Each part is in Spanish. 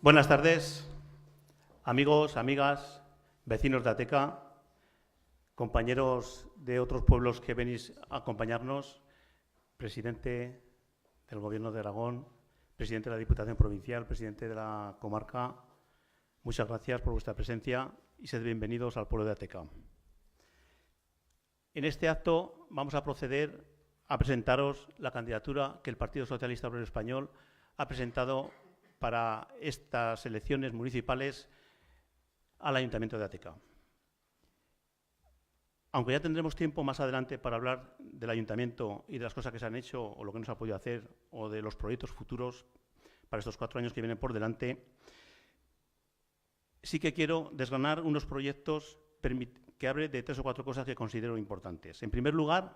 Buenas tardes, amigos, amigas, vecinos de Ateca, compañeros de otros pueblos que venís a acompañarnos, presidente del Gobierno de Aragón, presidente de la Diputación Provincial, presidente de la comarca. Muchas gracias por vuestra presencia y sed bienvenidos al pueblo de Ateca. En este acto vamos a proceder a presentaros la candidatura que el Partido Socialista Obrero Español ha presentado para estas elecciones municipales al Ayuntamiento de Ateca. Aunque ya tendremos tiempo más adelante para hablar del Ayuntamiento y de las cosas que se han hecho o lo que no se ha podido hacer o de los proyectos futuros para estos 4 años que vienen por delante, sí que quiero desgranar unos proyectos que hablen de 3 o 4 cosas que considero importantes. En primer lugar,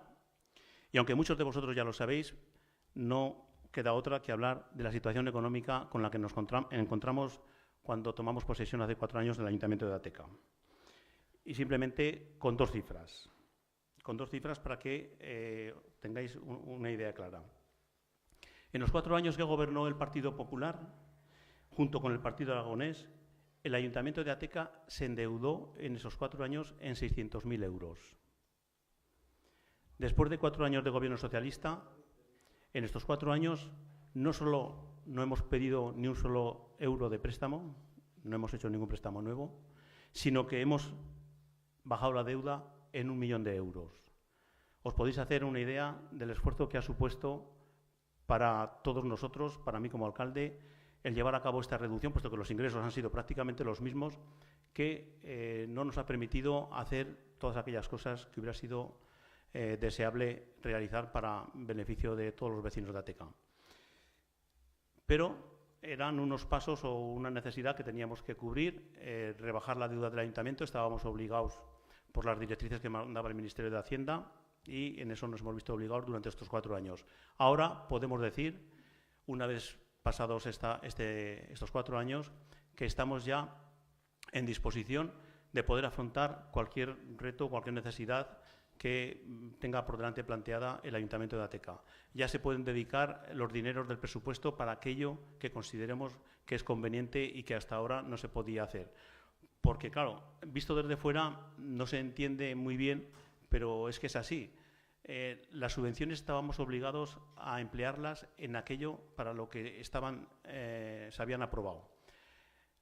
y aunque muchos de vosotros ya lo sabéis, no queda otra que hablar de la situación económica con la que nos encontramos cuando tomamos posesión hace 4 años del Ayuntamiento de Ateca. Y simplemente con 2 cifras. Con 2 cifras para que tengáis una idea clara. En los 4 años que gobernó el Partido Popular, junto con el Partido Aragonés, el Ayuntamiento de Ateca se endeudó en esos 4 años en 600.000 euros. Después de 4 años de gobierno socialista, en estos 4 años no solo no hemos pedido ni un solo euro de préstamo, no hemos hecho ningún préstamo nuevo, sino que hemos bajado la deuda en 1 millón de euros. Os podéis hacer una idea del esfuerzo que ha supuesto para todos nosotros, para mí como alcalde, el llevar a cabo esta reducción, puesto que los ingresos han sido prácticamente los mismos, que no nos ha permitido hacer todas aquellas cosas que hubiera sido deseable realizar para beneficio de todos los vecinos de Ateca. Pero eran unos pasos o una necesidad que teníamos que cubrir, rebajar la deuda del Ayuntamiento. Estábamos obligados por las directrices que mandaba el Ministerio de Hacienda y en eso nos hemos visto obligados durante estos 4 años. Ahora podemos decir, una vez pasados estos 4 años, que estamos ya en disposición de poder afrontar cualquier reto, cualquier necesidad que tenga por delante planteada el Ayuntamiento de Ateca. Ya se pueden dedicar los dineros del presupuesto para aquello que consideremos que es conveniente y que hasta ahora no se podía hacer. Porque, claro, visto desde fuera no se entiende muy bien, pero es que es así. Las subvenciones estábamos obligados a emplearlas en aquello para lo que se habían aprobado.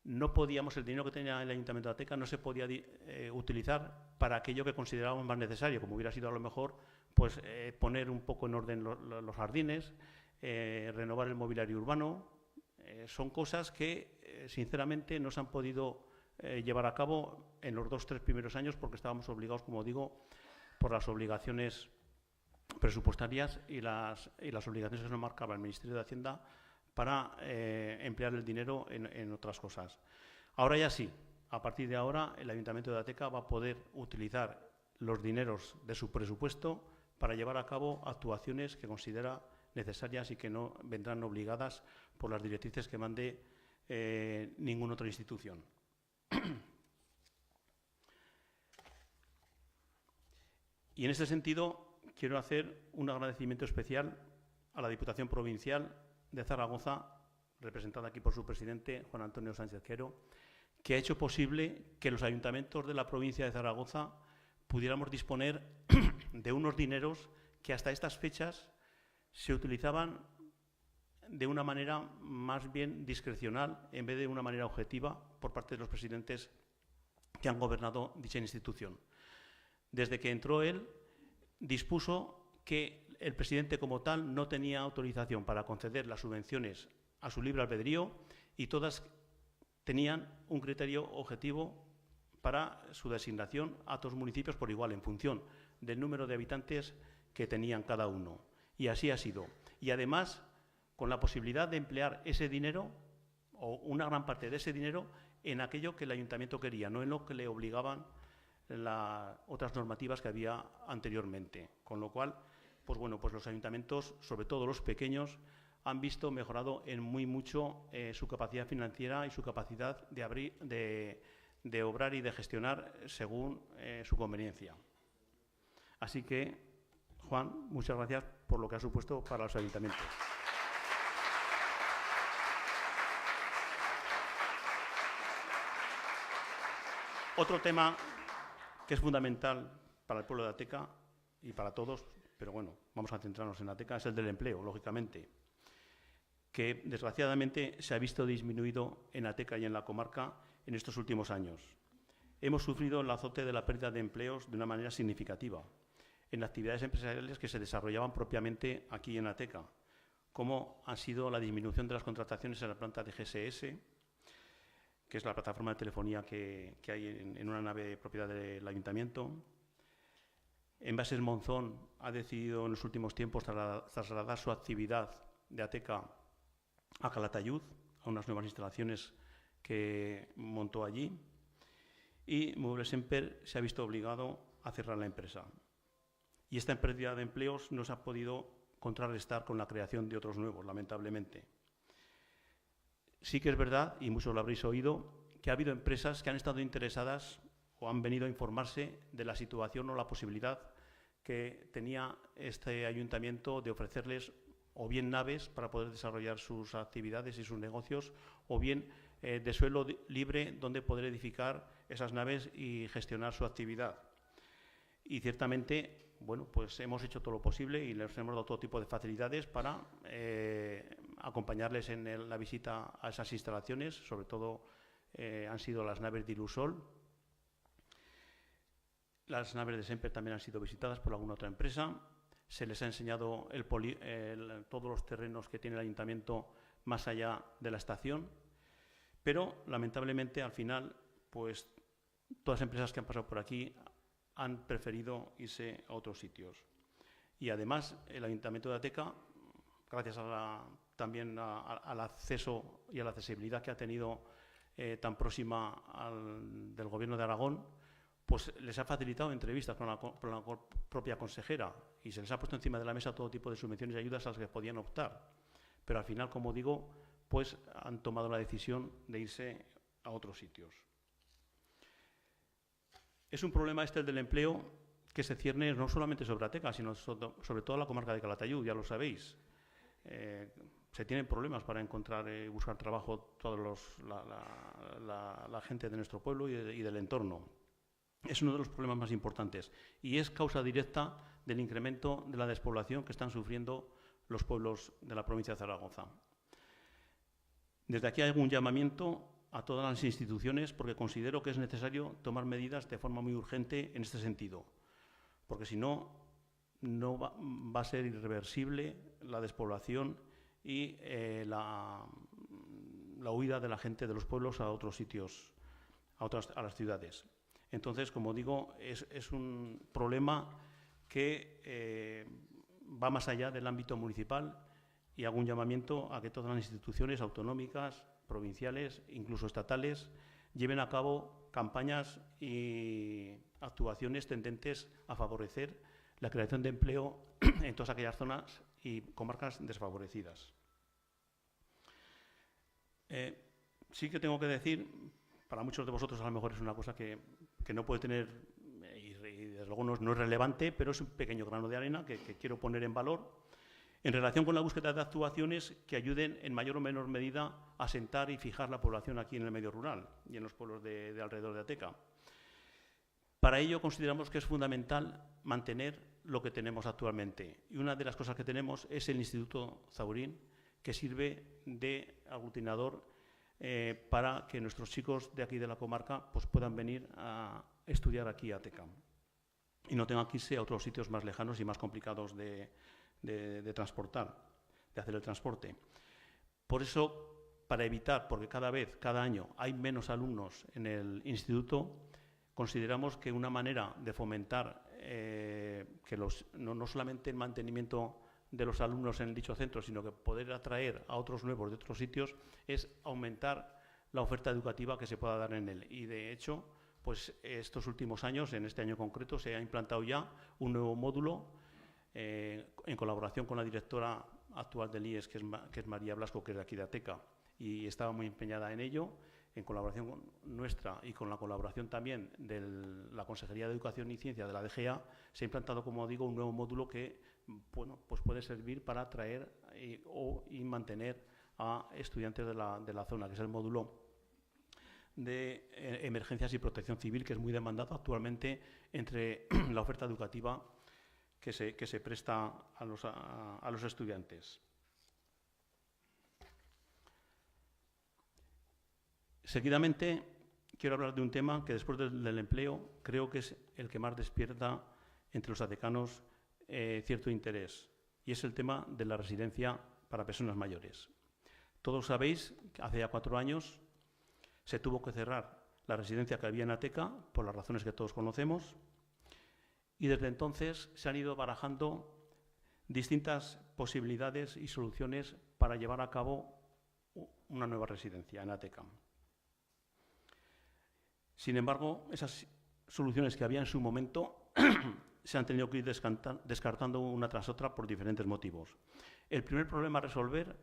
No podíamos, el dinero que tenía el Ayuntamiento de Ateca no se podía utilizar para aquello que considerábamos más necesario, como hubiera sido a lo mejor pues, poner un poco en orden los jardines, renovar el mobiliario urbano. Son cosas que sinceramente no se han podido llevar a cabo en los 2 o 3 primeros años porque estábamos obligados, como digo, por las obligaciones presupuestarias y las obligaciones que nos marcaba el Ministerio de Hacienda para emplear el dinero en otras cosas. Ahora ya sí, a partir de ahora el Ayuntamiento de Ateca va a poder utilizar los dineros de su presupuesto para llevar a cabo actuaciones que considera necesarias y que no vendrán obligadas por las directrices que mande ninguna otra institución. Y en este sentido quiero hacer un agradecimiento especial a la Diputación Provincial de Zaragoza, representada aquí por su presidente, Juan Antonio Sánchez Quero, que ha hecho posible que los ayuntamientos de la provincia de Zaragoza pudiéramos disponer de unos dineros que hasta estas fechas se utilizaban de una manera más bien discrecional en vez de una manera objetiva por parte de los presidentes que han gobernado dicha institución. Desde que entró él, dispuso que el presidente como tal no tenía autorización para conceder las subvenciones a su libre albedrío y todas tenían un criterio objetivo para su designación a todos los municipios por igual en función del número de habitantes que tenían cada uno. Y así ha sido. Y además, con la posibilidad de emplear ese dinero o una gran parte de ese dinero en aquello que el ayuntamiento quería, no en lo que le obligaban otras normativas que había anteriormente. Con lo cual, pues bueno, pues los ayuntamientos, sobre todo los pequeños, han visto mejorado en muy mucho su capacidad financiera y su capacidad de obrar y de gestionar según su conveniencia. Así que, Juan, muchas gracias por lo que ha supuesto para los ayuntamientos. Otro tema que es fundamental para el pueblo de Ateca y para todos, pero bueno, vamos a centrarnos en Ateca, es el del empleo, lógicamente, que desgraciadamente se ha visto disminuido en Ateca y en la comarca en estos últimos años. Hemos sufrido el azote de la pérdida de empleos de una manera significativa en actividades empresariales que se desarrollaban propiamente aquí en Ateca, como ha sido la disminución de las contrataciones en la planta de GSS, que es la plataforma de telefonía que hay en una nave de propiedad del Ayuntamiento. Envases Monzón ha decidido en los últimos tiempos trasladar su actividad de Ateca a Calatayud, a unas nuevas instalaciones que montó allí. Y Muebles Semper se ha visto obligado a cerrar la empresa. Y esta pérdida de empleos no se ha podido contrarrestar con la creación de otros nuevos, lamentablemente. Sí que es verdad, y muchos lo habréis oído, que ha habido empresas que han estado interesadas o han venido a informarse de la situación o la posibilidad que tenía este ayuntamiento de ofrecerles o bien naves para poder desarrollar sus actividades y sus negocios, o bien de suelo libre donde poder edificar esas naves y gestionar su actividad. Y ciertamente, bueno, pues hemos hecho todo lo posible y les hemos dado todo tipo de facilidades para acompañarles en la visita a esas instalaciones, sobre todo han sido las naves de Ilusol. Las naves de Semper también han sido visitadas por alguna otra empresa. Se les ha enseñado todos los terrenos que tiene el ayuntamiento más allá de la estación, pero lamentablemente al final, pues todas las empresas que han pasado por aquí han preferido irse a otros sitios. Y además el Ayuntamiento de Ateca, gracias también al acceso y a la accesibilidad que ha tenido tan próxima del Gobierno de Aragón, pues les ha facilitado entrevistas con la propia consejera y se les ha puesto encima de la mesa todo tipo de subvenciones y ayudas a las que podían optar. Pero al final, como digo, pues han tomado la decisión de irse a otros sitios. Es un problema el del empleo que se cierne no solamente sobre Ateca, sino sobre toda la comarca de Calatayud, ya lo sabéis. Se tienen problemas para encontrar y buscar trabajo toda la gente de nuestro pueblo y del entorno. Es uno de los problemas más importantes y es causa directa del incremento de la despoblación que están sufriendo los pueblos de la provincia de Zaragoza. Desde aquí hago un llamamiento a todas las instituciones porque considero que es necesario tomar medidas de forma muy urgente en este sentido, porque si no, va a ser irreversible la despoblación y la huida de la gente de los pueblos a otros sitios, a las ciudades. Entonces, como digo, es un problema que va más allá del ámbito municipal y hago un llamamiento a que todas las instituciones autonómicas, provinciales, incluso estatales, lleven a cabo campañas y actuaciones tendentes a favorecer la creación de empleo en todas aquellas zonas y comarcas desfavorecidas. Sí que tengo que decir, para muchos de vosotros a lo mejor es una cosa que no puede tener, y desde luego no es relevante, pero es un pequeño grano de arena que quiero poner en valor, en relación con la búsqueda de actuaciones que ayuden en mayor o menor medida a asentar y fijar la población aquí en el medio rural y en los pueblos de alrededor de Ateca. Para ello consideramos que es fundamental mantener lo que tenemos actualmente. Y una de las cosas que tenemos es el Instituto Zaurín, que sirve de aglutinador para que nuestros chicos de aquí de la comarca pues, puedan venir a estudiar aquí a Ateca y no tengan que irse a otros sitios más lejanos y más complicados de transportar, de hacer el transporte. Por eso, para evitar, porque cada año hay menos alumnos en el instituto, consideramos que una manera de fomentar que no solamente el mantenimiento de los alumnos en dicho centro, sino que poder atraer a otros nuevos de otros sitios, es aumentar la oferta educativa que se pueda dar en él. Y de hecho, pues estos últimos años, en este año concreto, se ha implantado ya un nuevo módulo en colaboración con la directora actual del IES, que es María Blasco, que es de aquí de Ateca, y estaba muy empeñada en ello, en colaboración nuestra y con la colaboración también de la Consejería de Educación y Ciencia de la DGA, se ha implantado, como digo, un nuevo módulo que bueno, pues puede servir para atraer y mantener a estudiantes de la zona, que es el módulo de emergencias y protección civil, que es muy demandado actualmente entre la oferta educativa que se presta a los estudiantes. Seguidamente, quiero hablar de un tema que después del empleo creo que es el que más despierta entre los atecanos cierto interés, y es el tema de la residencia para personas mayores. Todos sabéis que hace ya 4 años se tuvo que cerrar la residencia que había en Ateca, por las razones que todos conocemos, y desde entonces se han ido barajando distintas posibilidades y soluciones para llevar a cabo una nueva residencia en Ateca. Sin embargo, esas soluciones que había en su momento se han tenido que ir descartando una tras otra por diferentes motivos. El primer problema a resolver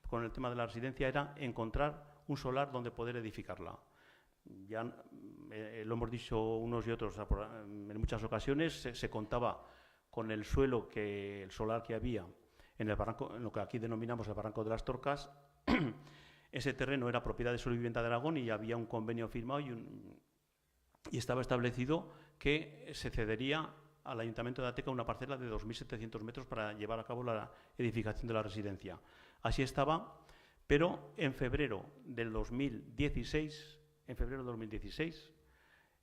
con el tema de la residencia era encontrar un solar donde poder edificarla. Ya lo hemos dicho unos y otros en muchas ocasiones, se contaba con el suelo, el solar que había en el barranco, en lo que aquí denominamos el Barranco de las Torcas. Ese terreno era propiedad de Suelo y Vivienda de Aragón y había un convenio firmado y estaba establecido que se cedería al Ayuntamiento de Ateca una parcela de 2.700 metros para llevar a cabo la edificación de la residencia. Así estaba, pero en febrero del 2016,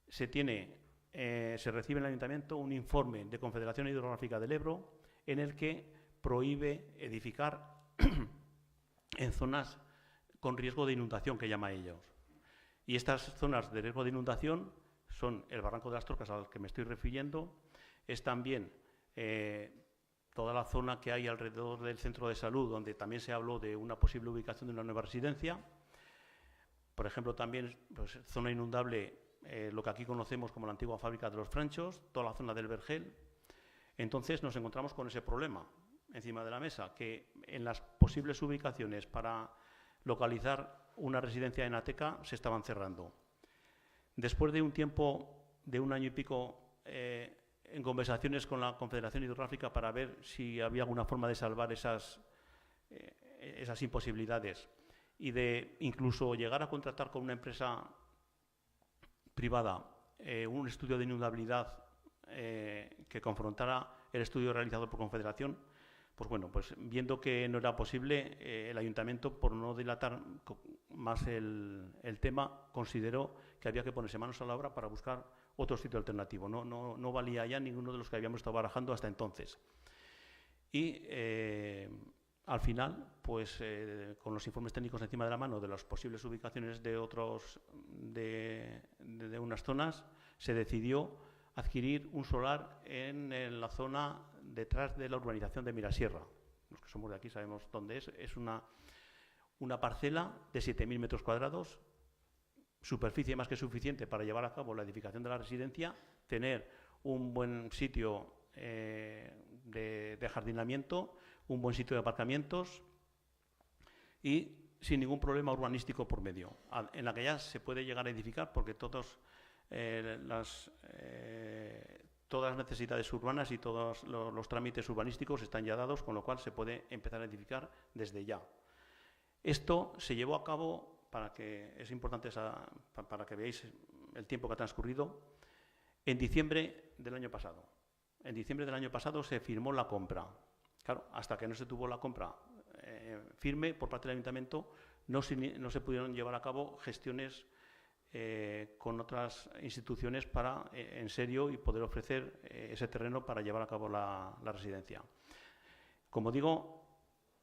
se recibe en el Ayuntamiento un informe de Confederación Hidrográfica del Ebro en el que prohíbe edificar en zonas con riesgo de inundación, que llama ellos. Y estas zonas de riesgo de inundación son el Barranco de las Torcas, al que me estoy refiriendo, es también toda la zona que hay alrededor del centro de salud, donde también se habló de una posible ubicación de una nueva residencia. Por ejemplo, también pues, zona inundable, lo que aquí conocemos como la antigua fábrica de los Franchos, toda la zona del Vergel. Entonces nos encontramos con ese problema encima de la mesa, que en las posibles ubicaciones para localizar una residencia en Ateca se estaban cerrando. Después de un tiempo de 1 año y pico en conversaciones con la Confederación Hidrográfica para ver si había alguna forma de salvar esas imposibilidades y de incluso llegar a contratar con una empresa privada un estudio de inundabilidad que confrontara el estudio realizado por Confederación, pues bueno, pues viendo que no era posible, el Ayuntamiento, por no dilatar más el tema, consideró que había que ponerse manos a la obra para buscar otro sitio alternativo. No valía ya ninguno de los que habíamos estado barajando hasta entonces. Y al final, pues con los informes técnicos encima de la mano de las posibles ubicaciones de unas zonas, se decidió adquirir un solar en la zona detrás de la urbanización de Mirasierra. Los que somos de aquí sabemos dónde es. Es una parcela de 7.000 metros cuadrados, superficie más que suficiente para llevar a cabo la edificación de la residencia, tener un buen sitio de jardinamiento, un buen sitio de aparcamientos y sin ningún problema urbanístico por medio, en la que ya se puede llegar a edificar porque todas las necesidades urbanas y todos los trámites urbanísticos están ya dados, con lo cual se puede empezar a edificar desde ya. Esto se llevó a cabo, es importante para que veáis el tiempo que ha transcurrido, en diciembre del año pasado. En diciembre del año pasado se firmó la compra. Claro, hasta que no se tuvo la compra firme por parte del Ayuntamiento, no se pudieron llevar a cabo gestiones con otras instituciones para, en serio, y poder ofrecer ese terreno para llevar a cabo la residencia. Como digo,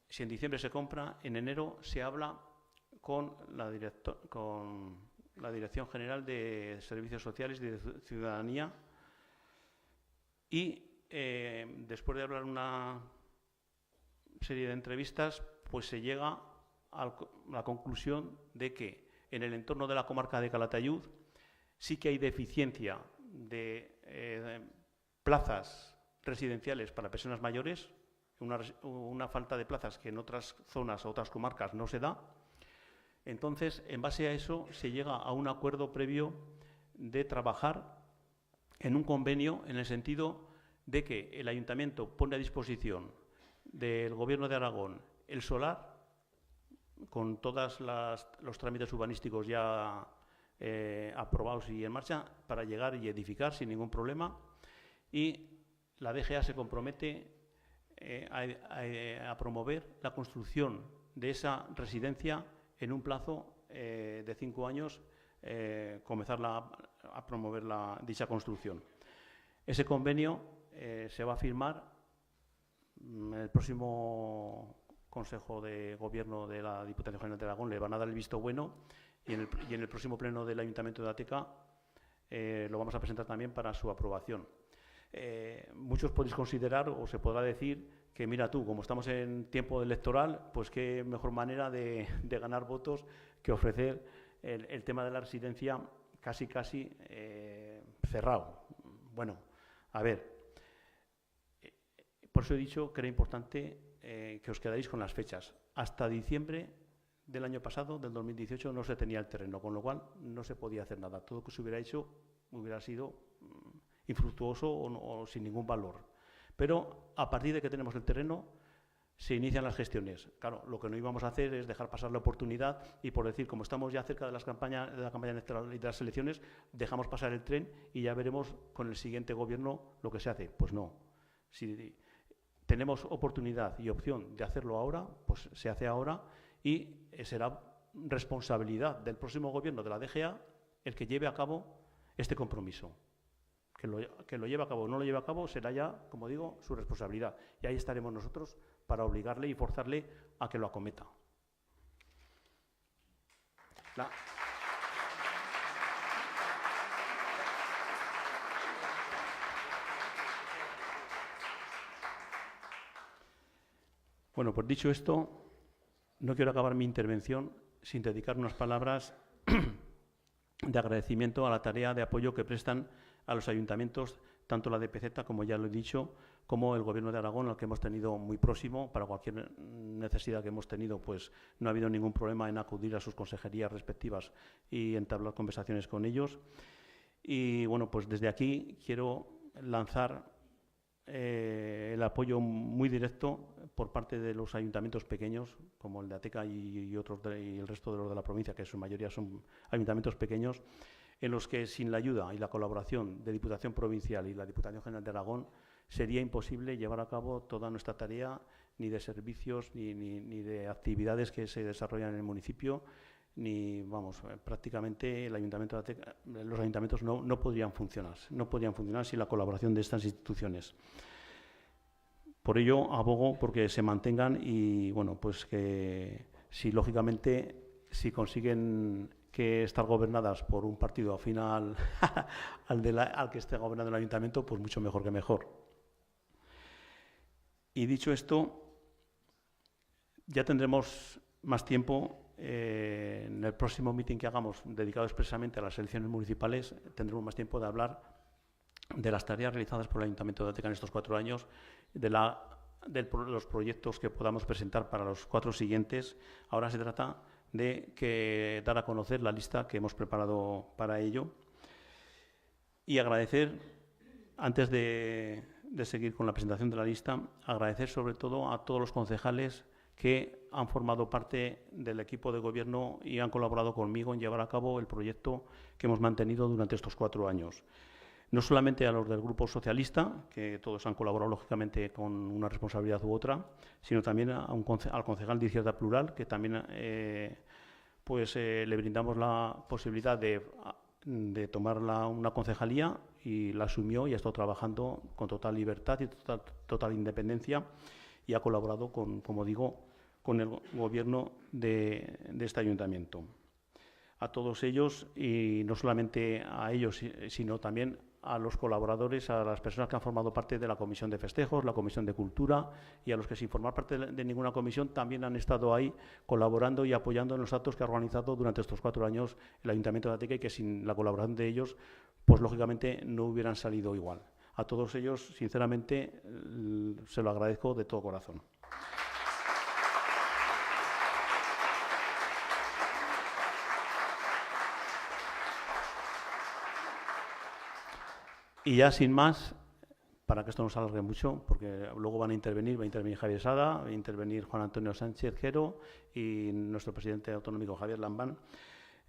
si en diciembre se compra, en enero se habla con la Dirección General de Servicios Sociales y de Ciudadanía y después de hablar una serie de entrevistas, pues se llega a la conclusión de que en el entorno de la comarca de Calatayud sí que hay deficiencia de plazas residenciales para personas mayores, una falta de plazas que en otras zonas o otras comarcas no se da. Entonces, en base a eso, se llega a un acuerdo previo de trabajar en un convenio en el sentido de que el Ayuntamiento pone a disposición del Gobierno de Aragón el solar con todos los trámites urbanísticos ya aprobados y en marcha para llegar y edificar sin ningún problema. Y la DGA se compromete a promover la construcción de esa residencia en un plazo de 5 años, comenzar a promover dicha construcción. Ese convenio se va a firmar en el próximo Consejo de Gobierno de la Diputación General de Aragón. Le van a dar el visto bueno y en el próximo pleno del Ayuntamiento de Ateca lo vamos a presentar también para su aprobación. Muchos podéis considerar o se podrá decir que, mira tú, como estamos en tiempo electoral, pues qué mejor manera de ganar votos que ofrecer el tema de la residencia casi cerrado. Bueno, a ver, por eso he dicho que era importante que os quedáis con las fechas. Hasta diciembre del año pasado, del 2018, no se tenía el terreno, con lo cual no se podía hacer nada. Todo lo que se hubiera hecho hubiera sido infructuoso o sin ningún valor. Pero a partir de que tenemos el terreno, se inician las gestiones. Claro, lo que no íbamos a hacer es dejar pasar la oportunidad y, por decir, como estamos ya cerca de la campaña electoral y de las elecciones, dejamos pasar el tren y ya veremos con el siguiente gobierno lo que se hace. Pues no. Si tenemos oportunidad y opción de hacerlo ahora, pues se hace ahora y será responsabilidad del próximo gobierno de la DGA el que lleve a cabo este compromiso. Que lo lleve a cabo o no lo lleve a cabo será ya, como digo, su responsabilidad. Y ahí estaremos nosotros para obligarle y forzarle a que lo acometa. Bueno, pues dicho esto, no quiero acabar mi intervención sin dedicar unas palabras de agradecimiento a la tarea de apoyo que prestan a los ayuntamientos, tanto la DPZ, como ya lo he dicho, como el Gobierno de Aragón, al que hemos tenido muy próximo. Para cualquier necesidad que hemos tenido, pues no ha habido ningún problema en acudir a sus consejerías respectivas y entablar conversaciones con ellos. Y bueno, pues desde aquí quiero lanzar el apoyo muy directo por parte de los ayuntamientos pequeños, como el de Ateca y otros y el resto de los de la provincia, que en su mayoría son ayuntamientos pequeños, en los que sin la ayuda y la colaboración de Diputación Provincial y la Diputación General de Aragón sería imposible llevar a cabo toda nuestra tarea, ni de servicios, ni de actividades que se desarrollan en el municipio, ni, vamos, prácticamente el Ayuntamiento de Ateca, los ayuntamientos no podrían funcionar sin la colaboración de estas instituciones. Por ello, abogo porque se mantengan y, bueno, pues que si, lógicamente, si consiguen que estar gobernadas por un partido afín al que esté gobernando el ayuntamiento, pues mucho mejor que mejor. Y dicho esto, ya tendremos más tiempo. En el próximo meeting que hagamos, dedicado expresamente a las elecciones municipales, tendremos más tiempo de hablar de las tareas realizadas por el Ayuntamiento de Ateca en estos 4 años, de los proyectos que podamos presentar para los 4 siguientes. Ahora se trata de dar a conocer la lista que hemos preparado para ello. Y agradecer, antes de seguir con la presentación de la lista, agradecer sobre todo a todos los concejales que han formado parte del equipo de gobierno y han colaborado conmigo en llevar a cabo el proyecto que hemos mantenido durante estos 4 años. No solamente a los del Grupo Socialista, que todos han colaborado lógicamente con una responsabilidad u otra, sino también al concejal de Izquierda Plural, que también le brindamos la posibilidad de tomar una concejalía y la asumió y ha estado trabajando con total libertad y total independencia y ha colaborado, como digo, con el gobierno de este ayuntamiento. A todos ellos, y no solamente a ellos, sino también a los colaboradores, a las personas que han formado parte de la Comisión de Festejos, la Comisión de Cultura, y a los que sin formar parte de ninguna comisión también han estado ahí colaborando y apoyando en los actos que ha organizado durante estos 4 años el Ayuntamiento de Ateca, y que sin la colaboración de ellos, pues lógicamente no hubieran salido igual. A todos ellos, sinceramente, se lo agradezco de todo corazón. Y ya sin más, para que esto no se alargue mucho, porque luego va a intervenir Javier Sada, va a intervenir Juan Antonio Sánchez Quero y nuestro presidente autonómico Javier Lambán.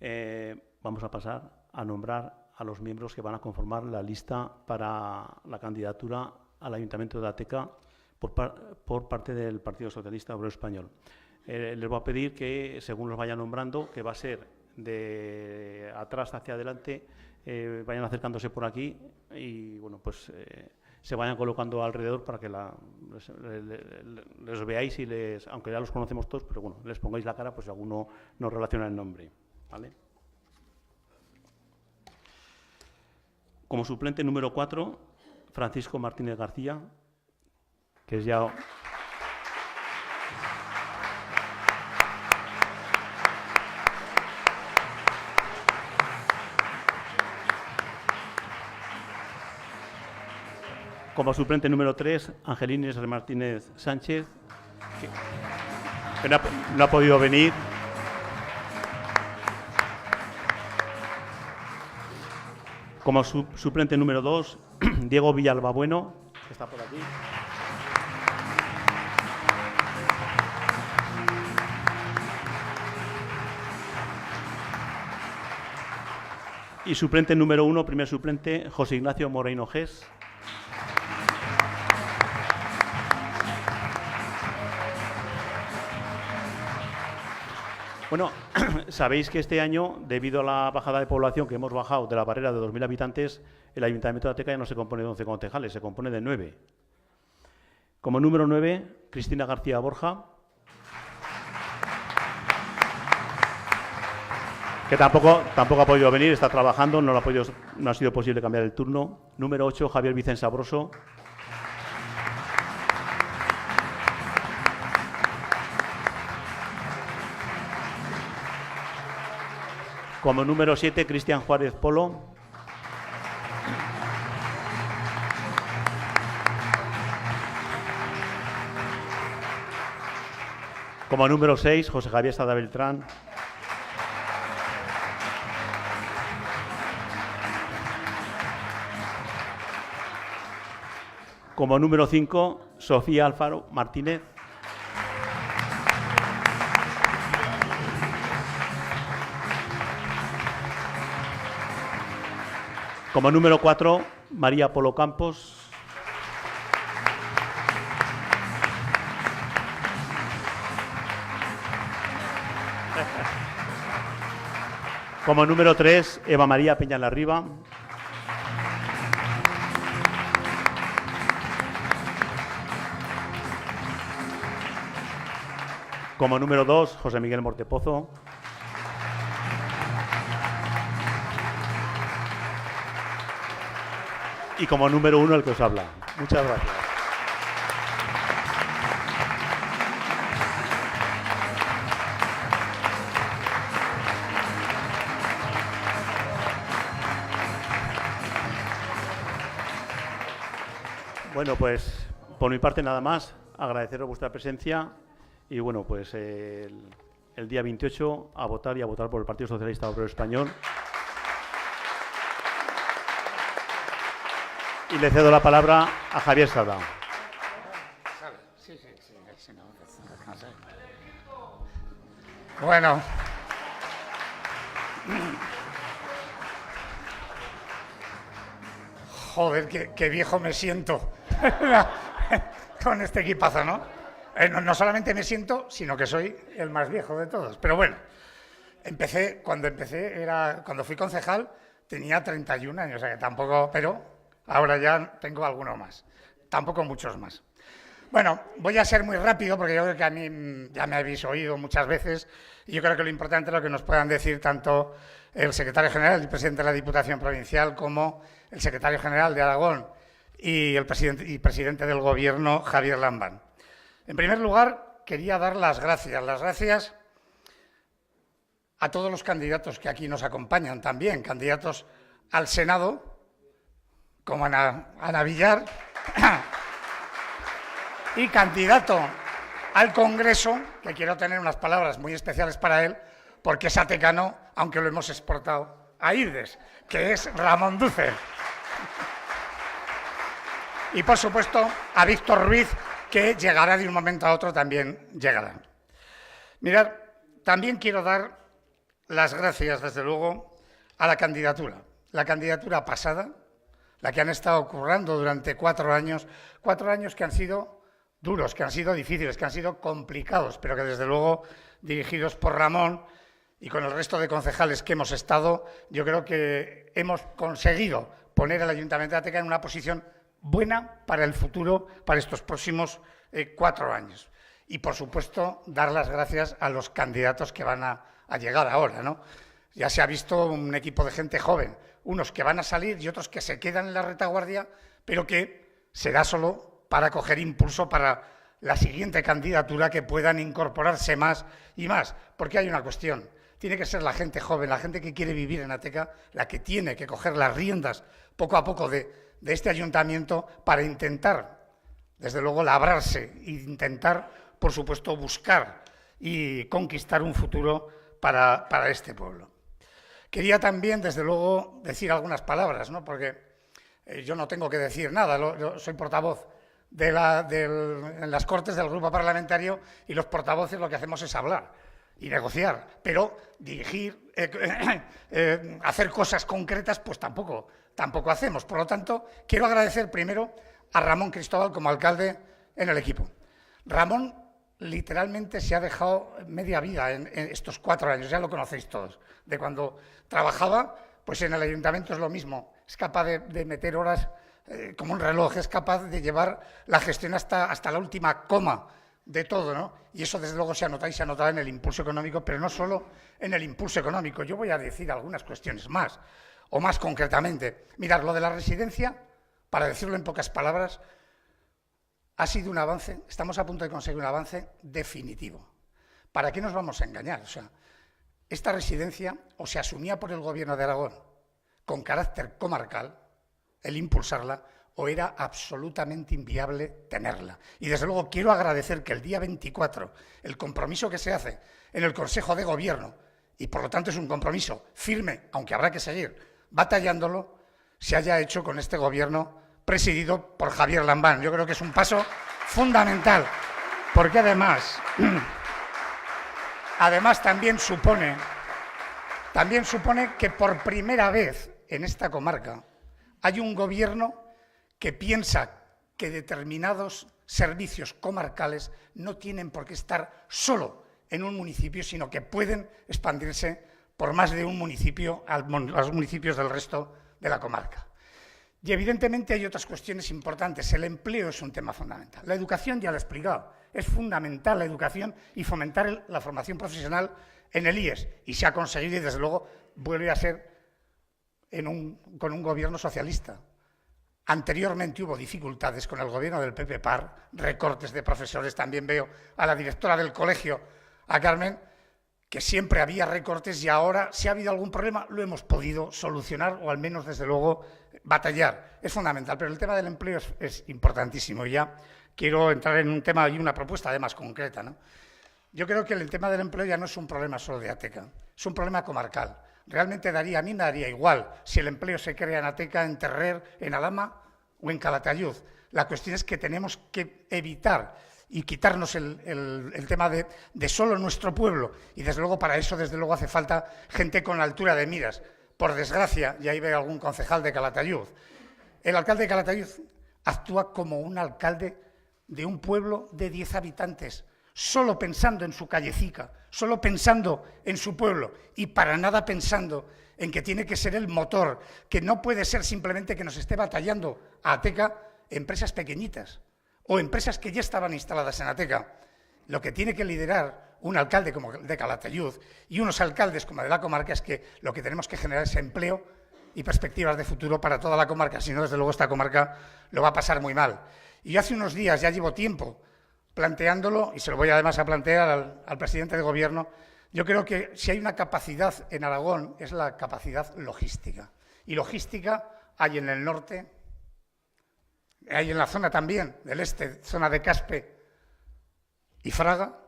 vamos a pasar a nombrar a los miembros que van a conformar la lista para la candidatura al Ayuntamiento de Ateca por parte del Partido Socialista Obrero Español. Les voy a pedir que, según los vaya nombrando, que va a ser de atrás hacia adelante, vayan acercándose por aquí y, bueno, pues se vayan colocando alrededor para que les veáis y aunque ya los conocemos todos, pero bueno, les pongáis la cara, pues si alguno no relaciona el nombre, ¿vale? Como suplente número 4, Francisco Martínez García, que es ya... Como suplente número 3, Angelines Martínez Sánchez, que no ha podido venir. Como suplente número 2, Diego Villalbabueno, que está por aquí. Y suplente número 1, primer suplente, José Ignacio Moreno Gés. Bueno, sabéis que este año, debido a la bajada de población que hemos bajado de la barrera de 2.000 habitantes, el Ayuntamiento de Ateca ya no se compone de 11 concejales, se compone de 9. Como número 9, Cristina García Borja, que tampoco ha podido venir, está trabajando, no ha sido posible cambiar el turno. Número 8, Javier Vicente Sabroso. Como número 7, Cristian Juárez Polo. Como número 6, José Javier Sada Beltrán. Como número 5, Sofía Alfaro Martínez. Como número 4, María Polo Campos. Como número 3, Eva María Peñalarriba. Como número 2, José Miguel Mortepozo. Y como número 1, el que os habla. Muchas gracias. Bueno, pues por mi parte nada más. Agradeceros vuestra presencia y bueno, pues el día 28 a votar y a votar por el Partido Socialista Obrero Español. Y le cedo la palabra a Javier Sada. Bueno. Joder, qué viejo me siento con este equipazo, ¿no? No solamente me siento, sino que soy el más viejo de todos. Pero bueno, cuando fui concejal tenía 31 años, o sea que tampoco, pero ahora ya tengo alguno más, tampoco muchos más. Bueno, voy a ser muy rápido porque yo creo que a mí ya me habéis oído muchas veces y yo creo que lo importante es lo que nos puedan decir tanto el secretario general y presidente de la Diputación Provincial como el secretario general de Aragón y el presidente del Gobierno, Javier Lambán. En primer lugar, quería dar las gracias a todos los candidatos que aquí nos acompañan también, candidatos al Senado, como Ana Villar, y candidato al Congreso, que quiero tener unas palabras muy especiales para él, porque es atecano, aunque lo hemos exportado a Irdes, que es Ramón Duce. Y, por supuesto, a Víctor Ruiz, que llegará de un momento a otro, también llegará. Mirad, también quiero dar las gracias, desde luego, a la candidatura pasada, la que han estado currando durante 4 años que han sido duros, que han sido difíciles, que han sido complicados, pero que desde luego, dirigidos por Ramón y con el resto de concejales que hemos estado, yo creo que hemos conseguido poner al Ayuntamiento de Ateca en una posición buena para el futuro, para estos próximos 4 años. Y, por supuesto, dar las gracias a los candidatos que van a llegar ahora, ¿no? Ya se ha visto un equipo de gente joven, unos que van a salir y otros que se quedan en la retaguardia, pero que será solo para coger impulso para la siguiente candidatura, que puedan incorporarse más y más. Porque hay una cuestión, tiene que ser la gente joven, la gente que quiere vivir en Ateca, la que tiene que coger las riendas poco a poco de este ayuntamiento para intentar, desde luego, labrarse e intentar, por supuesto, buscar y conquistar un futuro para este pueblo. Quería también, desde luego, decir algunas palabras, ¿no? Porque yo no tengo que decir nada, yo soy portavoz en las Cortes del Grupo Parlamentario, y los portavoces lo que hacemos es hablar y negociar, pero dirigir, hacer cosas concretas, pues tampoco hacemos. Por lo tanto, quiero agradecer primero a Ramón Cristóbal como alcalde en el equipo. Ramón literalmente se ha dejado media vida en estos 4 años, ya lo conocéis todos. De cuando trabajaba, pues en el ayuntamiento es lo mismo, es capaz de meter horas como un reloj, es capaz de llevar la gestión hasta la última coma de todo, ¿no? Y eso, desde luego, se ha notado, y se ha notado en el impulso económico, pero no solo en el impulso económico. Yo voy a decir algunas cuestiones más, o más concretamente. Mirad, lo de la residencia, para decirlo en pocas palabras, ha sido un avance, estamos a punto de conseguir un avance definitivo. ¿Para qué nos vamos a engañar? O sea, esta residencia o se asumía por el Gobierno de Aragón con carácter comarcal, el impulsarla, o era absolutamente inviable tenerla. Y, desde luego, quiero agradecer que el día 24, el compromiso que se hace en el Consejo de Gobierno, y por lo tanto es un compromiso firme, aunque habrá que seguir batallándolo, se haya hecho con este Gobierno presidido por Javier Lambán. Yo creo que es un paso fundamental, porque además también supone que por primera vez en esta comarca hay un Gobierno que piensa que determinados servicios comarcales no tienen por qué estar solo en un municipio, sino que pueden expandirse por más de un municipio a los municipios del resto de la comarca. Y, evidentemente, hay otras cuestiones importantes. El empleo es un tema fundamental. La educación, ya lo he explicado, es fundamental la educación y fomentar la formación profesional en el IES. Y se ha conseguido, y, desde luego, vuelve a ser con un Gobierno socialista. Anteriormente hubo dificultades con el Gobierno del PP-PAR, recortes de profesores. También veo a la directora del colegio, a Carmen, que siempre había recortes, y ahora, si ha habido algún problema, lo hemos podido solucionar, o al menos, desde luego, batallar. Es fundamental, pero el tema del empleo es importantísimo. Y ya quiero entrar en un tema y una propuesta, además, concreta, ¿no? Yo creo que el tema del empleo ya no es un problema solo de Ateca, es un problema comarcal. Realmente a mí me daría igual si el empleo se crea en Ateca, en Terrer, en Alhama o en Calatayud. La cuestión es que tenemos que evitar y quitarnos el tema de solo nuestro pueblo. Y, desde luego, para eso, desde luego, hace falta gente con altura de miras. Por desgracia, y ahí veo algún concejal de Calatayud, el alcalde de Calatayud actúa como un alcalde de un pueblo de 10 habitantes, solo pensando en su callecica, solo pensando en su pueblo, y para nada pensando en que tiene que ser el motor, que no puede ser simplemente que nos esté batallando a Ateca empresas pequeñitas o empresas que ya estaban instaladas en Ateca. Lo que tiene que liderar un alcalde como el de Calatayud y unos alcaldes como el de la comarca es que lo que tenemos que generar es empleo y perspectivas de futuro para toda la comarca. Si no, desde luego, esta comarca lo va a pasar muy mal. Y yo hace unos días, ya llevo tiempo planteándolo, y se lo voy además a plantear al presidente de Gobierno, yo creo que si hay una capacidad en Aragón es la capacidad logística. Y logística hay en el norte, hay en la zona también del este, zona de Caspe y Fraga,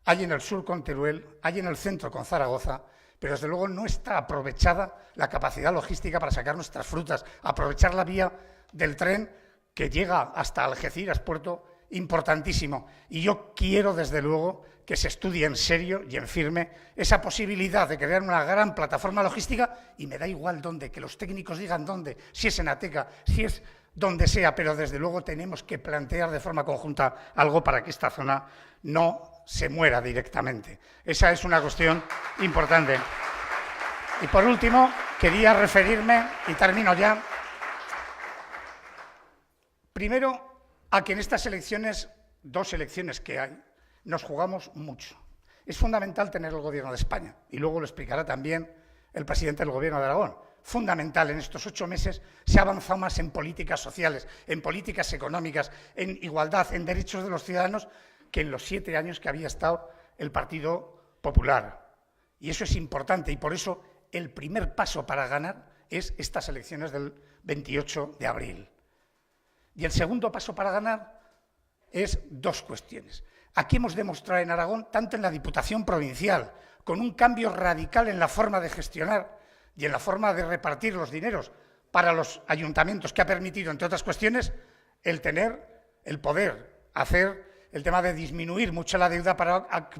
hay en el sur con Teruel, hay en el centro con Zaragoza, pero desde luego no está aprovechada la capacidad logística para sacar nuestras frutas, aprovechar la vía del tren que llega hasta Algeciras, puerto, importantísimo. Y yo quiero, desde luego, que se estudie en serio y en firme esa posibilidad de crear una gran plataforma logística, y me da igual dónde, que los técnicos digan dónde, si es en Ateca, si es donde sea, pero desde luego tenemos que plantear de forma conjunta algo para que esta zona no se muera directamente. Esa es una cuestión importante. Y por último, quería referirme, y termino ya, primero a que en estas elecciones, 2 elecciones que hay, nos jugamos mucho. Es fundamental tener el Gobierno de España, y luego lo explicará también el presidente del Gobierno de Aragón. Fundamental, en estos 8 meses se ha avanzado más en políticas sociales, en políticas económicas, en igualdad, en derechos de los ciudadanos, que en los 7 años que había estado el Partido Popular. Y eso es importante, y por eso el primer paso para ganar es estas elecciones del 28 de abril. Y el segundo paso para ganar es 2 cuestiones. Aquí hemos demostrado en Aragón, tanto en la Diputación Provincial, con un cambio radical en la forma de gestionar y en la forma de repartir los dineros para los ayuntamientos, que ha permitido, entre otras cuestiones, el poder hacer el tema de disminuir mucho la deuda,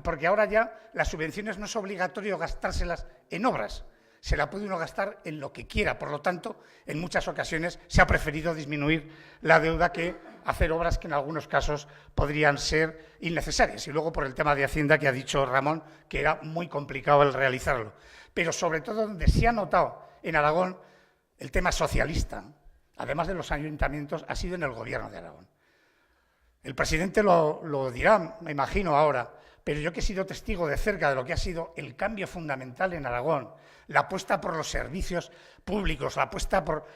porque ahora ya las subvenciones no es obligatorio gastárselas en obras, se la puede uno gastar en lo que quiera. Por lo tanto, en muchas ocasiones se ha preferido disminuir la deuda que hacer obras que en algunos casos podrían ser innecesarias. Y luego por el tema de Hacienda, que ha dicho Ramón, que era muy complicado el realizarlo. Pero sobre todo donde se ha notado en Aragón el tema socialista, además de los ayuntamientos, ha sido en el Gobierno de Aragón. El presidente lo dirá, me imagino ahora, pero yo que he sido testigo de cerca de lo que ha sido el cambio fundamental en Aragón, la apuesta por los servicios públicos, la apuesta por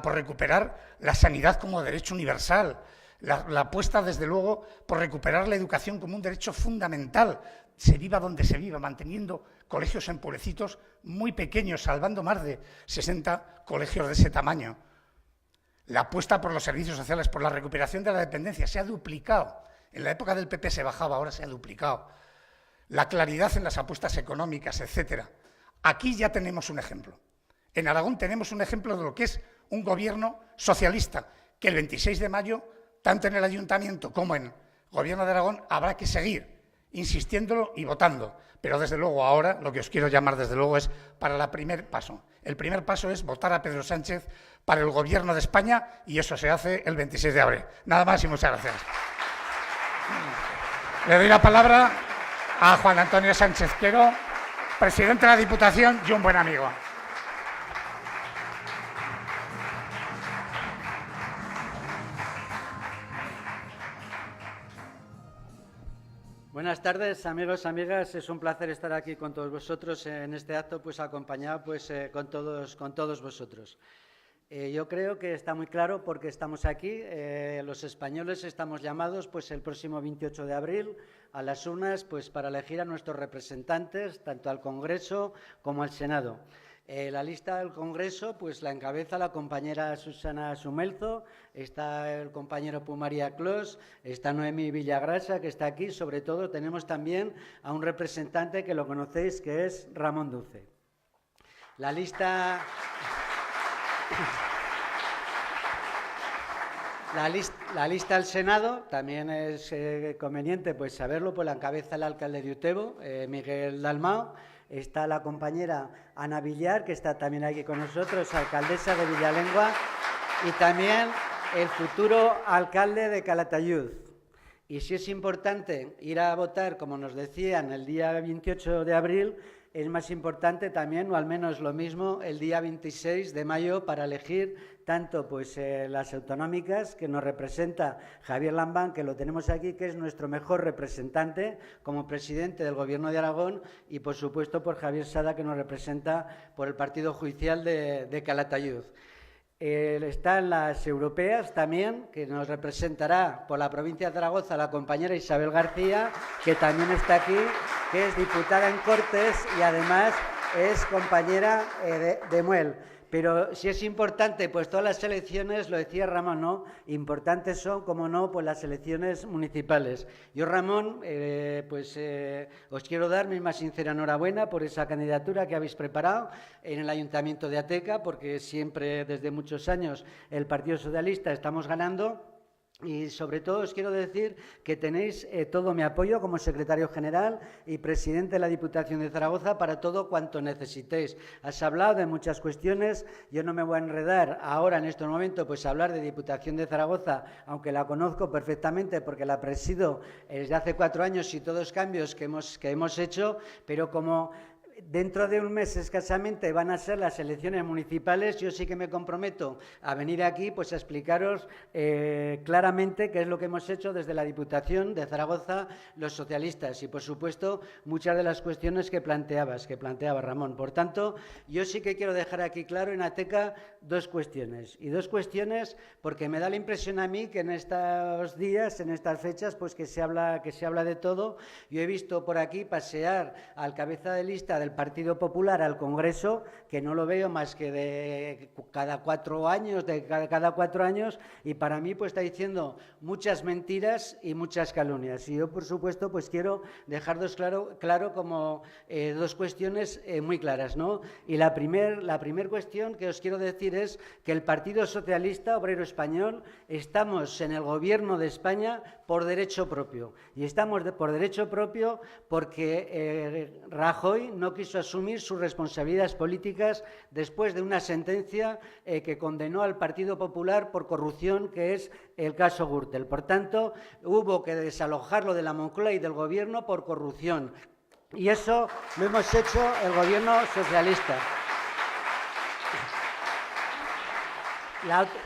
recuperar la sanidad como derecho universal, la apuesta, desde luego, por recuperar la educación como un derecho fundamental, se viva donde se viva, manteniendo colegios en pueblecitos muy pequeños, salvando más de 60 colegios de ese tamaño. La apuesta por los servicios sociales, por la recuperación de la dependencia, se ha duplicado. En la época del PP se bajaba, ahora se ha duplicado. La claridad en las apuestas económicas, etcétera. Aquí ya tenemos un ejemplo. En Aragón tenemos un ejemplo de lo que es un gobierno socialista, que el 26 de mayo, tanto en el Ayuntamiento como en el Gobierno de Aragón, habrá que seguir insistiéndolo y votando. Pero desde luego ahora lo que os quiero llamar desde luego es para el primer paso. El primer paso es votar a Pedro Sánchez para el Gobierno de España, y eso se hace el 26 de abril. Nada más y muchas gracias. Le doy la palabra a Juan Antonio Sánchez Quero, presidente de la Diputación y un buen amigo. Buenas tardes, amigos, amigas. Es un placer estar aquí con todos vosotros en este acto, pues acompañado con todos vosotros. Yo creo que está muy claro por qué estamos aquí. Los españoles estamos llamados, pues, el próximo 28 de abril a las urnas, pues, para elegir a nuestros representantes, tanto al Congreso como al Senado. La lista del Congreso, pues, la encabeza la compañera Susana Sumelzo, está el compañero Pumaria Clos, está Noemí Villagrasa, que está aquí. Sobre todo tenemos también a un representante que lo conocéis, que es Ramón Duce. La lista al Senado también es conveniente, pues, saberlo, pues la encabeza el alcalde de Utebo, Miguel Dalmao. Está la compañera Ana Villar, que está también aquí con nosotros, alcaldesa de Villalengua, y también el futuro alcalde de Calatayud. Y si es importante ir a votar, como nos decían, el día 28 de abril, es más importante también, o al menos lo mismo, el día 26 de mayo para elegir tanto, pues, las autonómicas, que nos representa Javier Lambán, que lo tenemos aquí, que es nuestro mejor representante como presidente del Gobierno de Aragón, y por supuesto por Javier Sada, que nos representa por el Partido Judicial de Calatayud. Están las europeas también, que nos representará por la provincia de Zaragoza la compañera Isabel García, que también está aquí, que es diputada en Cortes y además es compañera de Muel. Pero si es importante, pues todas las elecciones, lo decía Ramón, ¿no? Importantes son, como no, pues las elecciones municipales. Yo, Ramón, os quiero dar mi más sincera enhorabuena por esa candidatura que habéis preparado en el Ayuntamiento de Ateca, porque siempre, desde muchos años, el Partido Socialista estamos ganando. Y sobre todo os quiero decir que tenéis todo mi apoyo como secretario general y presidente de la Diputación de Zaragoza para todo cuanto necesitéis. Has hablado de muchas cuestiones, yo no me voy a enredar ahora en este momento pues a hablar de Diputación de Zaragoza, aunque la conozco perfectamente porque la presido desde hace 4 años y todos los cambios que hemos hecho, pero como dentro de un mes escasamente van a ser las elecciones municipales. Yo sí que me comprometo a venir aquí pues a explicaros claramente qué es lo que hemos hecho desde la Diputación de Zaragoza los socialistas y, por supuesto, muchas de las cuestiones que planteaba Ramón. Por tanto, yo sí que quiero dejar aquí claro en Ateca 2 cuestiones. Y 2 cuestiones porque me da la impresión a mí que en estos días, en estas fechas, pues que se habla de todo. Yo he visto por aquí pasear al cabeza de lista del Partido Popular al Congreso, que no lo veo más que de cada 4 años, y para mí pues está diciendo muchas mentiras y muchas calumnias. Y yo, por supuesto, pues quiero dejarlos claro como 2 cuestiones muy claras, ¿no? Y la primer cuestión que os quiero decir es que el Partido Socialista Obrero Español estamos en el Gobierno de España por derecho propio. Y estamos por derecho propio porque Rajoy no quiso asumir sus responsabilidades políticas después de una sentencia que condenó al Partido Popular por corrupción, que es el caso Gürtel. Por tanto, hubo que desalojarlo de la Moncloa y del Gobierno por corrupción. Y eso lo hemos hecho el Gobierno socialista.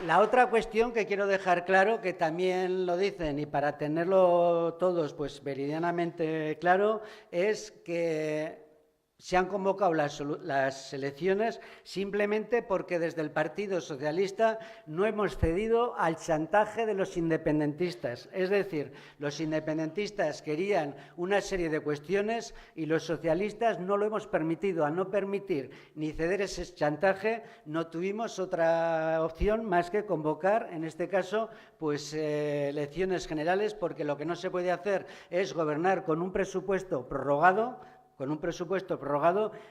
La otra cuestión que quiero dejar claro, que también lo dicen y para tenerlo todos pues meridianamente claro, es que se han convocado las elecciones simplemente porque desde el Partido Socialista no hemos cedido al chantaje de los independentistas. Es decir, los independentistas querían una serie de cuestiones y los socialistas no lo hemos permitido. Al no permitir ni ceder ese chantaje, no tuvimos otra opción más que convocar, en este caso, pues elecciones generales, porque lo que no se puede hacer es gobernar con un presupuesto prorrogado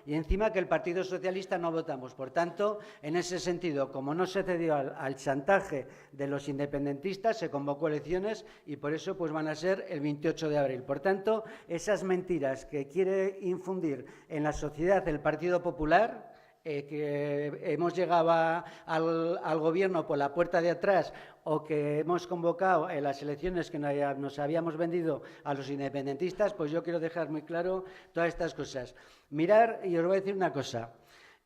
y encima que el Partido Socialista no votamos. Por tanto, en ese sentido, como no se cedió al chantaje de los independentistas, se convocó elecciones y por eso pues van a ser el 28 de abril. Por tanto, esas mentiras que quiere infundir en la sociedad el Partido Popular, que hemos llegado al Gobierno por la puerta de atrás o que hemos convocado en las elecciones que nos habíamos vendido a los independentistas, pues yo quiero dejar muy claro todas estas cosas. Mirar, y os voy a decir una cosa,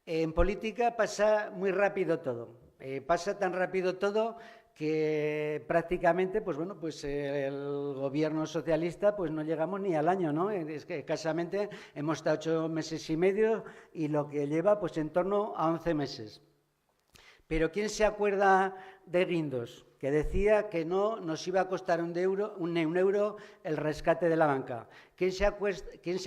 en política pasa muy rápido todo, pasa tan rápido todo que prácticamente, pues bueno, pues el Gobierno socialista pues no llegamos ni al año, ¿no? Es que escasamente hemos estado 8 meses y medio y lo que lleva pues en torno a 11 meses. Pero ¿quién se acuerda de Guindos, que decía que no nos iba a costar un euro el rescate de la banca? ¿Quién se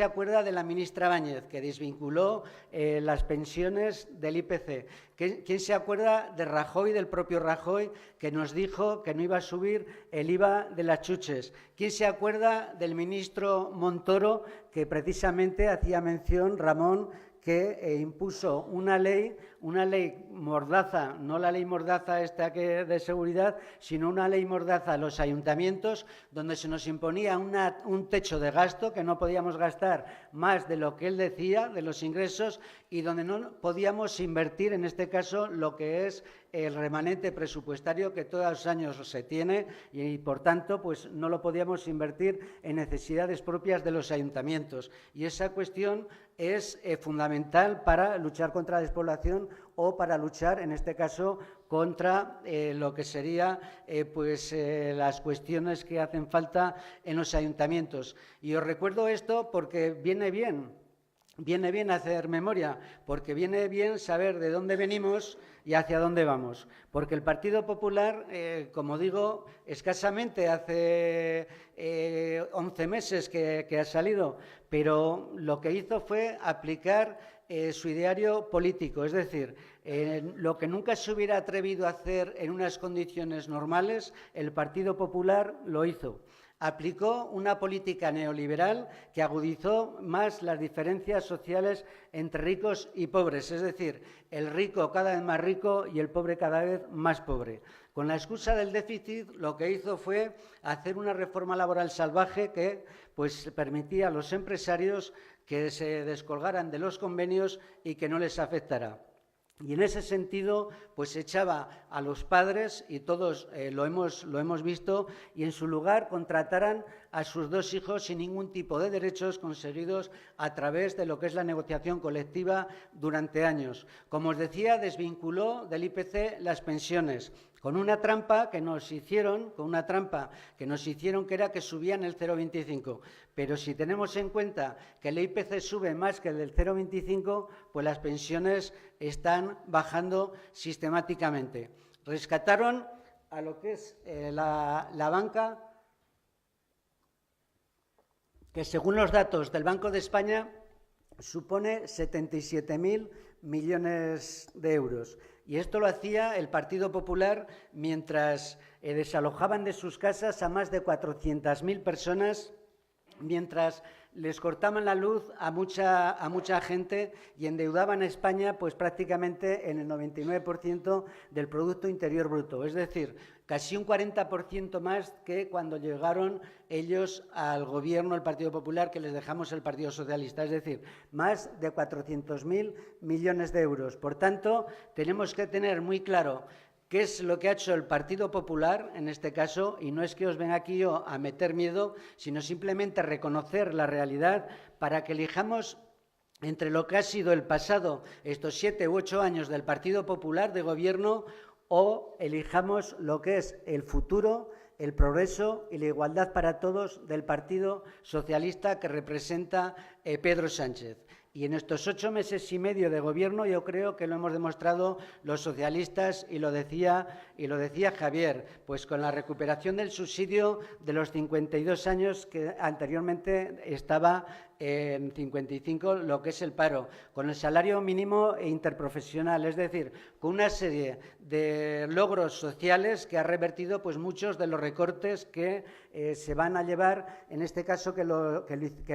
acuerda de la ministra Báñez, que desvinculó las pensiones del IPC? ¿Quién se acuerda de Rajoy, del propio Rajoy, que nos dijo que no iba a subir el IVA de las chuches? ¿Quién se acuerda del ministro Montoro, que precisamente hacía mención, Ramón, que impuso una ley mordaza, no la ley mordaza esta que de seguridad, sino una ley mordaza a los ayuntamientos, donde se nos imponía un techo de gasto, que no podíamos gastar más de lo que él decía, de los ingresos, y donde no podíamos invertir, en este caso, lo que es el remanente presupuestario que todos los años se tiene y, por tanto, pues no lo podíamos invertir en necesidades propias de los ayuntamientos. Y esa cuestión es fundamental para luchar contra la despoblación o para luchar, en este caso, contra lo que sería las cuestiones que hacen falta en los ayuntamientos. Y os recuerdo esto porque viene bien hacer memoria, porque viene bien saber de dónde venimos y hacia dónde vamos. Porque el Partido Popular, como digo, escasamente hace 11 meses que ha salido, pero lo que hizo fue aplicar su ideario político, es decir, lo que nunca se hubiera atrevido a hacer en unas condiciones normales, el Partido Popular lo hizo. aplicó una política neoliberal que agudizó más las diferencias sociales entre ricos y pobres, es decir, el rico cada vez más rico y el pobre cada vez más pobre. Con la excusa del déficit, lo que hizo fue hacer una reforma laboral salvaje que pues, permitía a los empresarios que se descolgaran de los convenios y que no les afectara. Y en ese sentido, pues echaba a los padres, y todos lo hemos visto, y en su lugar contrataran a sus 2 hijos sin ningún tipo de derechos conseguidos a través de lo que es la negociación colectiva durante años. Como os decía, desvinculó del IPC las pensiones, con una trampa que nos hicieron, que era que subían el 0,25. Pero si tenemos en cuenta que el IPC sube más que el del 0,25, pues las pensiones están bajando sistemáticamente. Rescataron a lo que es la banca, que según los datos del Banco de España supone 77.000 millones de euros. Y esto lo hacía el Partido Popular mientras desalojaban de sus casas a más de 400.000 personas, mientras les cortaban la luz a mucha gente y endeudaban a España pues prácticamente en el 99% del Producto Interior Bruto. Es decir, casi un 40% más que cuando llegaron ellos al gobierno, el Partido Popular, que les dejamos el Partido Socialista. Es decir, más de 400.000 millones de euros. Por tanto, tenemos que tener muy claro qué es lo que ha hecho el Partido Popular en este caso, y no es que os venga aquí yo a meter miedo, sino simplemente reconocer la realidad para que elijamos entre lo que ha sido el pasado, estos 7 u 8 años del Partido Popular de gobierno, o elijamos lo que es el futuro, el progreso y la igualdad para todos del Partido Socialista que representa Pedro Sánchez. Y en estos 8 meses y medio de gobierno yo creo que lo hemos demostrado los socialistas, y lo decía Javier, pues con la recuperación del subsidio de los 52 años que anteriormente estaba en 55, lo que es el paro, con el salario mínimo e interprofesional, es decir, con una serie de logros sociales que ha revertido pues muchos de los recortes que se van a llevar, en este caso que lo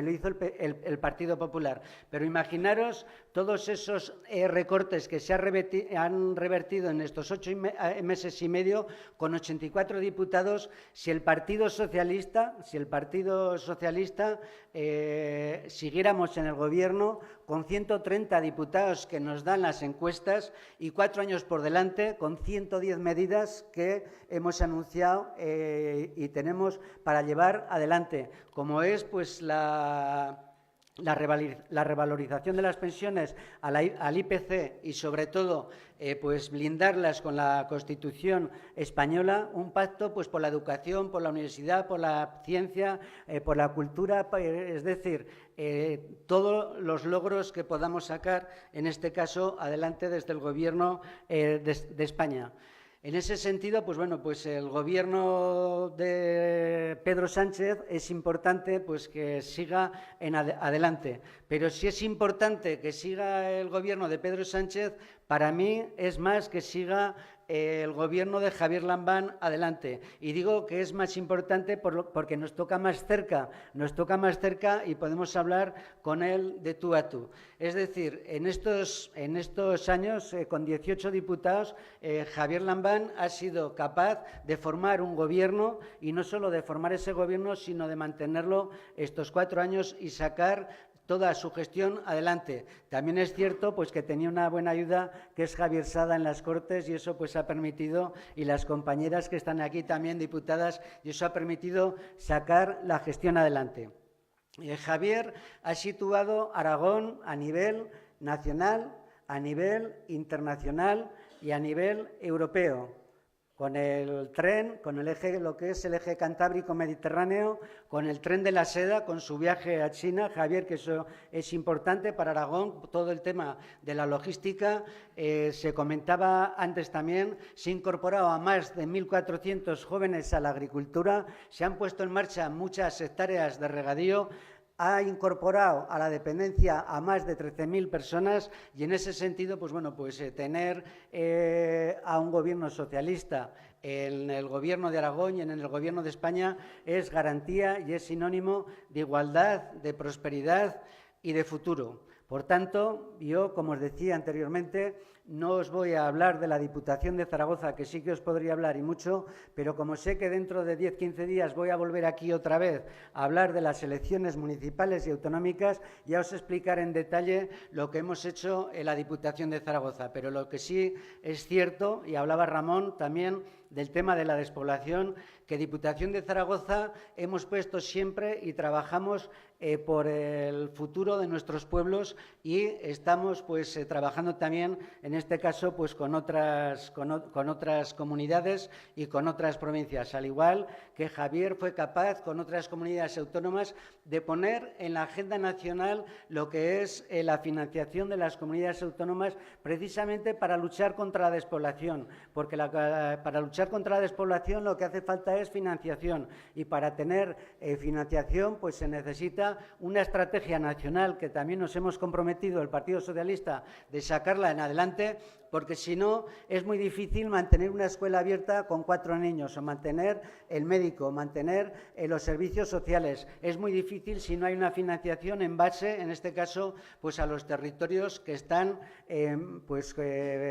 hizo el Partido Popular. Pero imaginaros todos esos recortes que se han revertido en estos 8 meses y medio con 84 diputados, si el Partido Socialista siguiéramos en el gobierno con 130 diputados que nos dan las encuestas y 4 años por delante con 110 medidas que hemos anunciado y tenemos para llevar adelante, como es pues la revalorización de las pensiones al IPC y sobre todo pues blindarlas con la Constitución española, un pacto pues por la educación, por la universidad, por la ciencia, por la cultura, es decir, todos los logros que podamos sacar, en este caso, adelante desde el Gobierno de España. En ese sentido, pues bueno, pues el gobierno de Pedro Sánchez es importante pues que siga adelante. Pero si es importante que siga el gobierno de Pedro Sánchez, para mí es más que siga el gobierno de Javier Lambán adelante. Y digo que es más importante porque nos toca más cerca y podemos hablar con él de tú a tú. Es decir, en estos años, con 18 diputados, Javier Lambán ha sido capaz de formar un gobierno, y no solo de formar ese gobierno, sino de mantenerlo estos 4 años y sacar toda su gestión adelante. También es cierto pues que tenía una buena ayuda, que es Javier Sada en las Cortes, y eso pues ha permitido, y las compañeras que están aquí también diputadas, y eso ha permitido sacar la gestión adelante. Javier ha situado Aragón a nivel nacional, a nivel internacional y a nivel europeo, con el tren, con el eje, lo que es el eje cantábrico-mediterráneo, con el tren de la seda, con su viaje a China, Javier, que eso es importante para Aragón, todo el tema de la logística. Se comentaba antes también, se ha incorporado a más de 1.400 jóvenes a la agricultura, se han puesto en marcha muchas hectáreas de regadío, ha incorporado a la dependencia a más de 13.000 personas y en ese sentido, pues bueno, pues tener a un gobierno socialista en el Gobierno de Aragón y en el Gobierno de España es garantía y es sinónimo de igualdad, de prosperidad y de futuro. Por tanto, yo, como os decía anteriormente, no os voy a hablar de la Diputación de Zaragoza, que sí que os podría hablar y mucho, pero como sé que dentro de 10-15 días voy a volver aquí otra vez a hablar de las elecciones municipales y autonómicas, ya os explicaré en detalle lo que hemos hecho en la Diputación de Zaragoza. Pero lo que sí es cierto, y hablaba Ramón también del tema de la despoblación, que Diputación de Zaragoza hemos puesto siempre y trabajamos por el futuro de nuestros pueblos y estamos pues trabajando también en este caso pues con otras comunidades y con otras provincias, al igual que Javier fue capaz con otras comunidades autónomas de poner en la agenda nacional lo que es la financiación de las comunidades autónomas precisamente para luchar contra la despoblación, porque para luchar contra la despoblación lo que hace falta es financiación y para tener financiación pues se necesita una estrategia nacional que también nos hemos comprometido el Partido Socialista de sacarla en adelante, porque si no es muy difícil mantener una escuela abierta con 4 niños o mantener el médico, mantener los servicios sociales. Es muy difícil si no hay una financiación en base, en este caso, pues a los territorios que están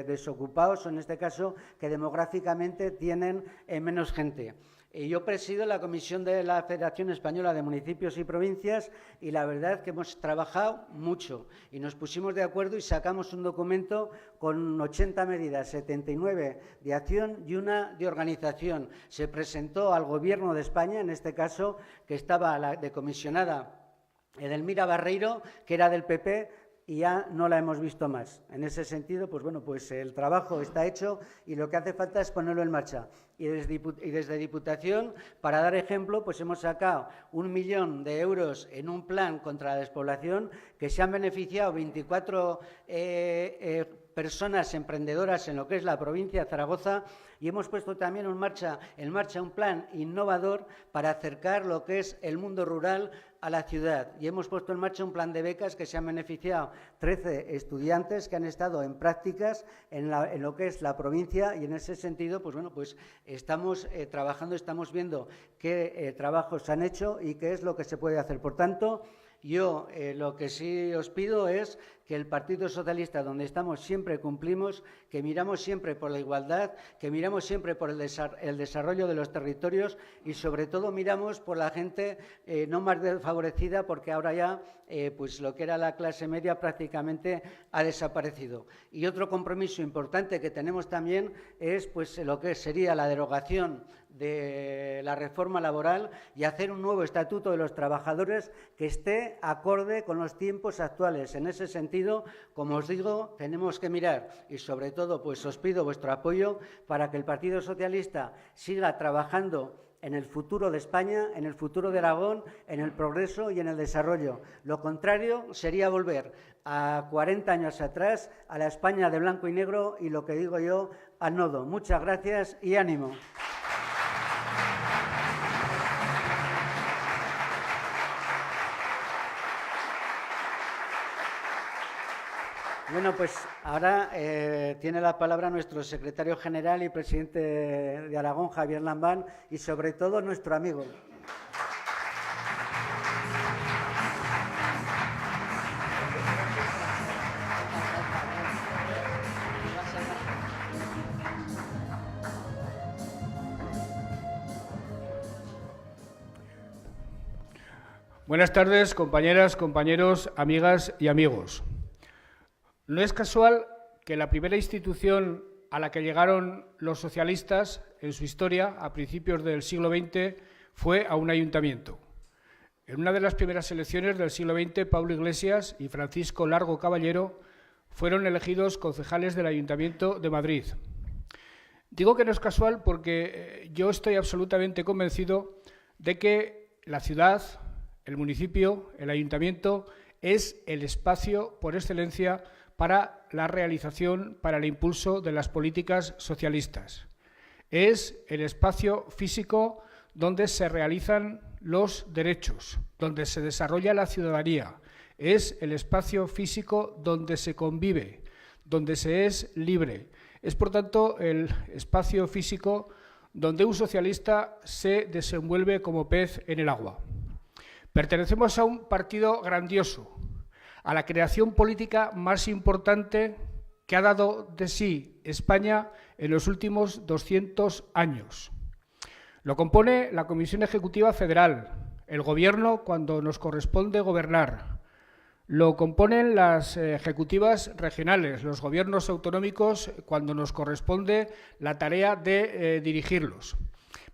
desocupados o en este caso que demográficamente tienen menos gente. Yo presido la comisión de la Federación Española de Municipios y Provincias y la verdad es que hemos trabajado mucho y nos pusimos de acuerdo y sacamos un documento con 80 medidas, 79 de acción y una de organización. Se presentó al Gobierno de España, en este caso, que estaba de comisionada Edelmira Barreiro, que era del PP, y ya no la hemos visto más. En ese sentido, pues bueno, pues el trabajo está hecho y lo que hace falta es ponerlo en marcha. Y desde Diputación, para dar ejemplo, pues hemos sacado 1 millón de euros en un plan contra la despoblación que se han beneficiado 24 personas emprendedoras en lo que es la provincia de Zaragoza y hemos puesto también en marcha un plan innovador para acercar lo que es el mundo rural a la ciudad y hemos puesto en marcha un plan de becas que se han beneficiado 13 estudiantes que han estado en prácticas en lo que es la provincia y en ese sentido, pues bueno, pues estamos trabajando, estamos viendo qué trabajos se han hecho y qué es lo que se puede hacer. Por tanto, yo lo que sí os pido es que el Partido Socialista, donde estamos, siempre cumplimos, que miramos siempre por la igualdad, que miramos siempre por el desarrollo de los territorios y, sobre todo, miramos por la gente no más desfavorecida, porque ahora ya pues lo que era la clase media prácticamente ha desaparecido. Y otro compromiso importante que tenemos también es pues lo que sería la derogación de la reforma laboral y hacer un nuevo estatuto de los trabajadores que esté acorde con los tiempos actuales. En ese sentido, como os digo, tenemos que mirar y sobre todo pues os pido vuestro apoyo para que el Partido Socialista siga trabajando en el futuro de España, en el futuro de Aragón, en el progreso y en el desarrollo. Lo contrario sería volver a 40 años atrás, a la España de blanco y negro y lo que digo yo, al nodo. Muchas gracias y ánimo. Bueno, pues ahora tiene la palabra nuestro secretario general y presidente de Aragón, Javier Lambán, y sobre todo nuestro amigo. Buenas tardes, compañeras, compañeros, amigas y amigos. No es casual que la primera institución a la que llegaron los socialistas en su historia, a principios del siglo XX, fue a un ayuntamiento. En una de las primeras elecciones del siglo XX, Pablo Iglesias y Francisco Largo Caballero fueron elegidos concejales del Ayuntamiento de Madrid. Digo que no es casual porque yo estoy absolutamente convencido de que la ciudad, el municipio, el ayuntamiento, es el espacio por excelencia para la realización, para el impulso de las políticas socialistas. Es el espacio físico donde se realizan los derechos, donde se desarrolla la ciudadanía. Es el espacio físico donde se convive, donde se es libre. Es, por tanto, el espacio físico donde un socialista se desenvuelve como pez en el agua. Pertenecemos a un partido grandioso, a la creación política más importante que ha dado de sí España en los últimos 200 años. Lo compone la Comisión Ejecutiva Federal, el Gobierno cuando nos corresponde gobernar. Lo componen las ejecutivas regionales, los gobiernos autonómicos cuando nos corresponde la tarea de dirigirlos.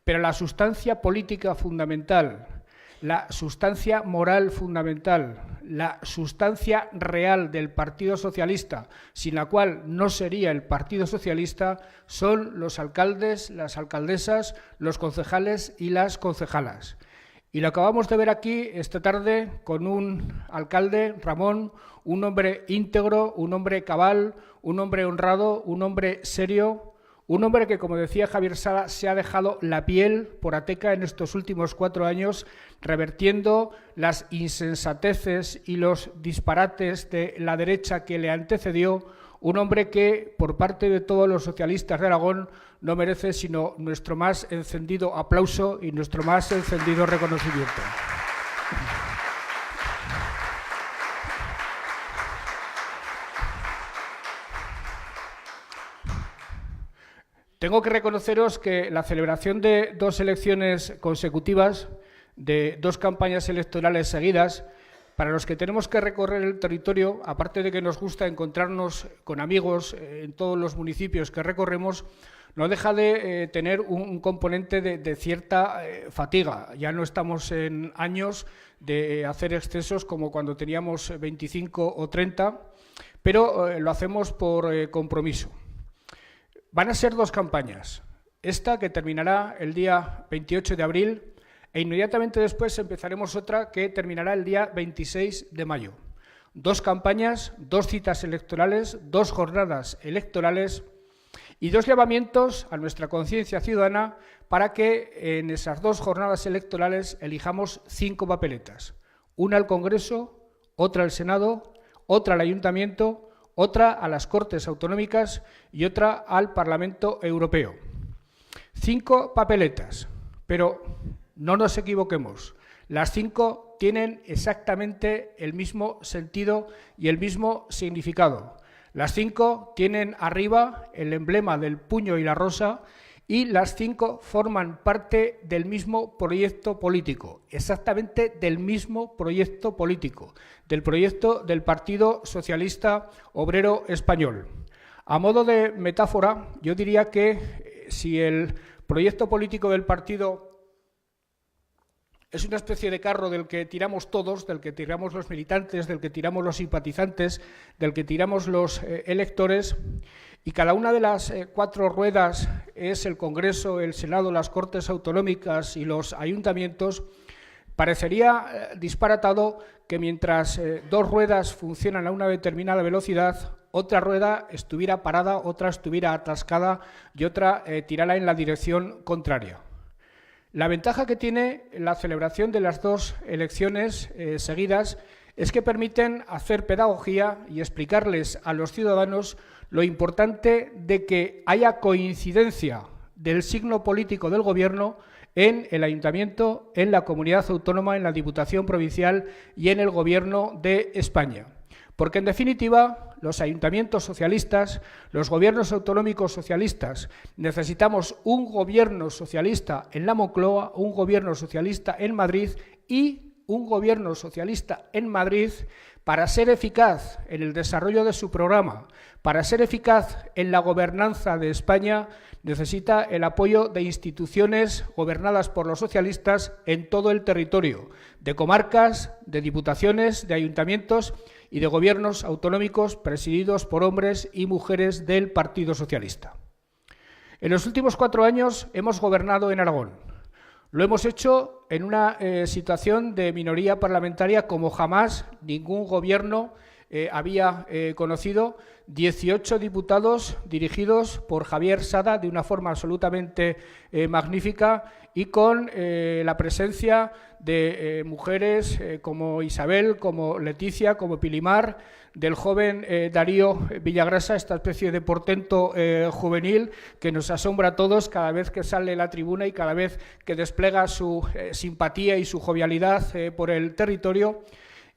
Pero la sustancia política fundamental, la sustancia moral fundamental, la sustancia real del Partido Socialista, sin la cual no sería el Partido Socialista, son los alcaldes, las alcaldesas, los concejales y las concejalas. Y lo acabamos de ver aquí esta tarde con un alcalde, Ramón, un hombre íntegro, un hombre cabal, un hombre honrado, un hombre serio, un hombre que, como decía Javier Sala, se ha dejado la piel por Ateca en estos últimos 4 años, revertiendo las insensateces y los disparates de la derecha que le antecedió, un hombre que, por parte de todos los socialistas de Aragón, no merece sino nuestro más encendido aplauso y nuestro más encendido reconocimiento. Tengo que reconoceros que la celebración de 2 elecciones consecutivas, de 2 campañas electorales seguidas, para los que tenemos que recorrer el territorio, aparte de que nos gusta encontrarnos con amigos en todos los municipios que recorremos, no deja de tener un componente de cierta fatiga. Ya no estamos en años de hacer excesos como cuando teníamos 25 o 30, pero lo hacemos por compromiso. Van a ser 2 campañas. Esta que terminará el día 28 de abril e inmediatamente después empezaremos otra que terminará el día 26 de mayo. 2 campañas, 2 citas electorales, 2 jornadas electorales y 2 llamamientos a nuestra conciencia ciudadana para que en esas 2 jornadas electorales elijamos 5 papeletas. Una al Congreso, otra al Senado, otra al Ayuntamiento, otra a las Cortes Autonómicas y otra al Parlamento Europeo. 5 papeletas, pero no nos equivoquemos. Las 5 tienen exactamente el mismo sentido y el mismo significado. Las 5 tienen arriba el emblema del puño y la rosa y las 5 forman parte del mismo proyecto político, exactamente del mismo proyecto político, del proyecto del Partido Socialista Obrero Español. A modo de metáfora, yo diría que si el proyecto político del partido es una especie de carro del que tiramos todos, del que tiramos los militantes, del que tiramos los simpatizantes, del que tiramos los electores, y cada una de las 4 ruedas es el Congreso, el Senado, las Cortes Autonómicas y los ayuntamientos, parecería disparatado que mientras 2 ruedas funcionan a una determinada velocidad, otra rueda estuviera parada, otra estuviera atascada y otra tirara en la dirección contraria. La ventaja que tiene la celebración de las 2 elecciones seguidas es que permiten hacer pedagogía y explicarles a los ciudadanos lo importante de que haya coincidencia del signo político del Gobierno en el Ayuntamiento, en la Comunidad Autónoma, en la Diputación Provincial y en el Gobierno de España. Porque, en definitiva, los ayuntamientos socialistas, los gobiernos autonómicos socialistas, necesitamos un gobierno socialista en la Moncloa, un gobierno socialista en Madrid y un gobierno socialista en Madrid para ser eficaz en el desarrollo de su programa, para ser eficaz en la gobernanza de España, necesita el apoyo de instituciones gobernadas por los socialistas en todo el territorio, de comarcas, de diputaciones, de ayuntamientos y de gobiernos autonómicos presididos por hombres y mujeres del Partido Socialista. En los últimos 4 años hemos gobernado en Aragón. Lo hemos hecho en una situación de minoría parlamentaria como jamás ningún gobierno había conocido, 18 diputados dirigidos por Javier Sada de una forma absolutamente magnífica y con la presencia de mujeres como Isabel, como Leticia, como Pilimar, del joven Darío Villagrasa, esta especie de portento juvenil que nos asombra a todos cada vez que sale a la tribuna y cada vez que desplega su simpatía y su jovialidad por el territorio.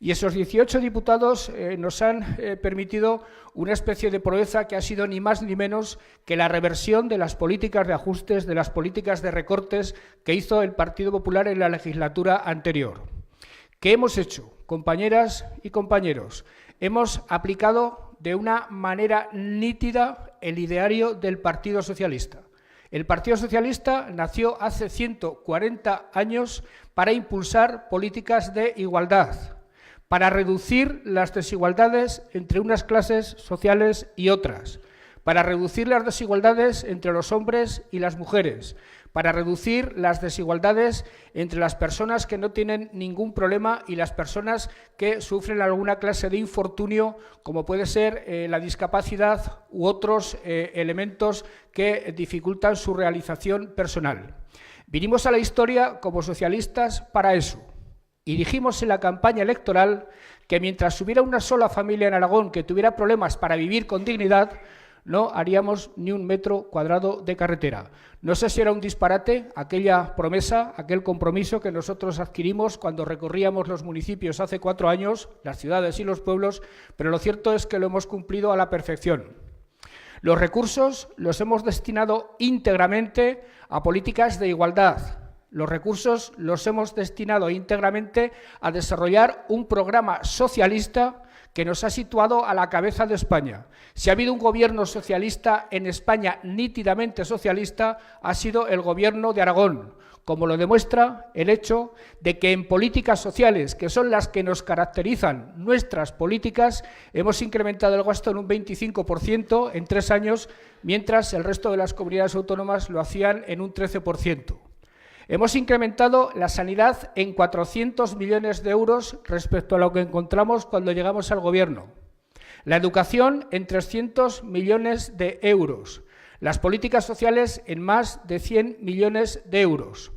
Y esos 18 diputados nos han permitido una especie de proeza que ha sido ni más ni menos que la reversión de las políticas de ajustes, de las políticas de recortes que hizo el Partido Popular en la legislatura anterior. ¿Qué hemos hecho, compañeras y compañeros? Hemos aplicado de una manera nítida el ideario del Partido Socialista. El Partido Socialista nació hace 140 años para impulsar políticas de igualdad, para reducir las desigualdades entre unas clases sociales y otras, para reducir las desigualdades entre los hombres y las mujeres, para reducir las desigualdades entre las personas que no tienen ningún problema y las personas que sufren alguna clase de infortunio, como puede ser la discapacidad u otros elementos que dificultan su realización personal. Vinimos a la historia como socialistas para eso. Y dijimos en la campaña electoral que mientras hubiera una sola familia en Aragón que tuviera problemas para vivir con dignidad, no haríamos ni un metro cuadrado de carretera. No sé si era un disparate aquella promesa, aquel compromiso que nosotros adquirimos cuando recorríamos los municipios hace 4 años, las ciudades y los pueblos, pero lo cierto es que lo hemos cumplido a la perfección. Los recursos los hemos destinado íntegramente a políticas de igualdad. Los recursos los hemos destinado íntegramente a desarrollar un programa socialista que nos ha situado a la cabeza de España. Si ha habido un gobierno socialista en España nítidamente socialista, ha sido el gobierno de Aragón, como lo demuestra el hecho de que en políticas sociales, que son las que nos caracterizan nuestras políticas, hemos incrementado el gasto en un 25% en 3 años, mientras el resto de las comunidades autónomas lo hacían en un 13%. Hemos incrementado la sanidad en 400 millones de euros respecto a lo que encontramos cuando llegamos al Gobierno. La educación en 300 millones de euros. Las políticas sociales en más de 100 millones de euros.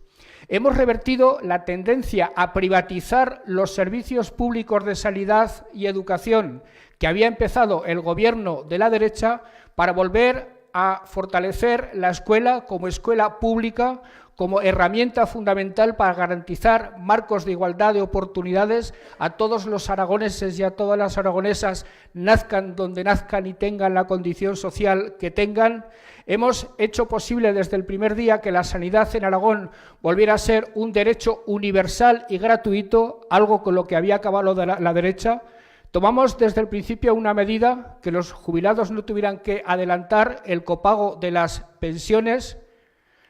Hemos revertido la tendencia a privatizar los servicios públicos de sanidad y educación que había empezado el Gobierno de la derecha para volver a fortalecer la escuela como escuela pública, como herramienta fundamental para garantizar marcos de igualdad de oportunidades a todos los aragoneses y a todas las aragonesas, nazcan donde nazcan y tengan la condición social que tengan. Hemos hecho posible desde el primer día que la sanidad en Aragón volviera a ser un derecho universal y gratuito, algo con lo que había acabado la derecha. Tomamos desde el principio una medida que los jubilados no tuvieran que adelantar el copago de las pensiones.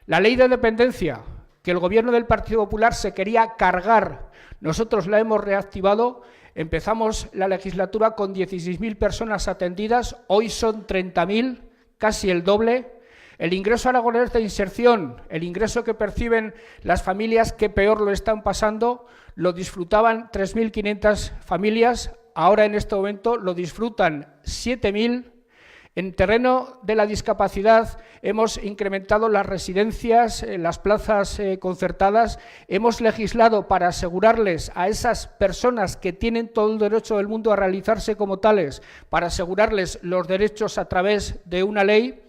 La ley de dependencia, que el Gobierno del Partido Popular se quería cargar, nosotros la hemos reactivado. Empezamos la legislatura con 16.000 personas atendidas, hoy son 30.000, casi el doble. El ingreso aragonés de inserción, el ingreso que perciben las familias que peor lo están pasando, lo disfrutaban 3.500 familias, ahora en este momento lo disfrutan 7.000. En terreno de la discapacidad hemos incrementado las residencias, las plazas concertadas, hemos legislado para asegurarles a esas personas que tienen todo el derecho del mundo a realizarse como tales, para asegurarles los derechos a través de una ley.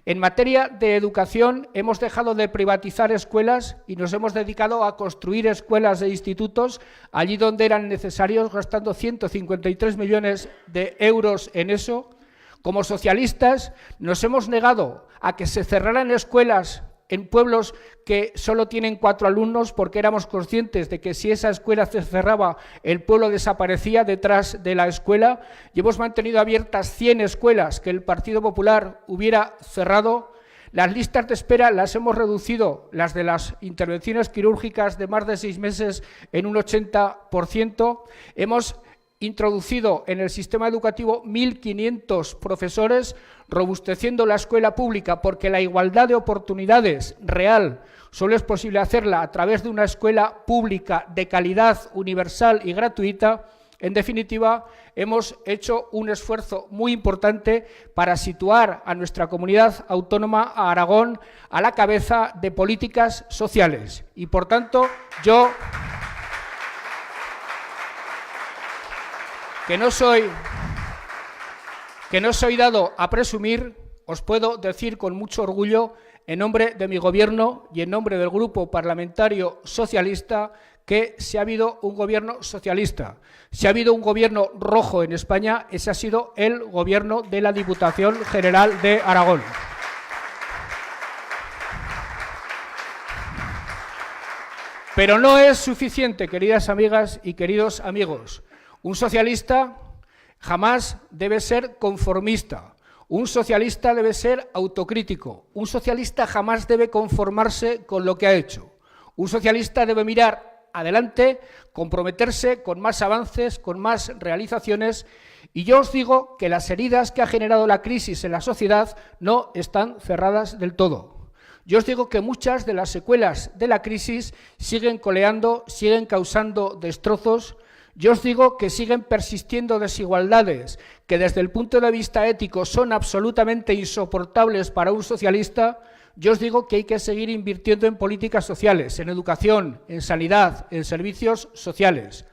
En materia de educación hemos dejado de privatizar escuelas y nos hemos dedicado a construir escuelas e institutos allí donde eran necesarios, gastando 153 millones de euros en eso. Como socialistas nos hemos negado a que se cerraran escuelas en pueblos que solo tienen 4 alumnos porque éramos conscientes de que si esa escuela se cerraba el pueblo desaparecía detrás de la escuela, y hemos mantenido abiertas 100 escuelas que el Partido Popular hubiera cerrado. Las listas de espera las hemos reducido, las de las intervenciones quirúrgicas de más de 6 meses en un 80%. Hemos introducido en el sistema educativo 1.500 profesores, robusteciendo la escuela pública, porque la igualdad de oportunidades real solo es posible hacerla a través de una escuela pública de calidad, universal y gratuita. en definitiva, hemos hecho un esfuerzo muy importante para situar a nuestra comunidad autónoma, a Aragón, a la cabeza de políticas sociales. Y, por tanto, yo, que no soy dado a presumir, os puedo decir con mucho orgullo, en nombre de mi Gobierno y en nombre del Grupo Parlamentario Socialista, que si ha habido un Gobierno socialista, si ha habido un Gobierno rojo en España, ese ha sido el Gobierno de la Diputación General de Aragón. Pero no es suficiente, queridas amigas y queridos amigos. Un socialista jamás debe ser conformista. Un socialista debe ser autocrítico. Un socialista jamás debe conformarse con lo que ha hecho. Un socialista debe mirar adelante, comprometerse con más avances, con más realizaciones. Y yo os digo que las heridas que ha generado la crisis en la sociedad no están cerradas del todo. Yo os digo que muchas de las secuelas de la crisis siguen coleando, siguen causando destrozos. Yo os digo que siguen persistiendo desigualdades que desde el punto de vista ético son absolutamente insoportables para un socialista. Yo os digo que hay que seguir invirtiendo en políticas sociales, en educación, en sanidad, en servicios sociales.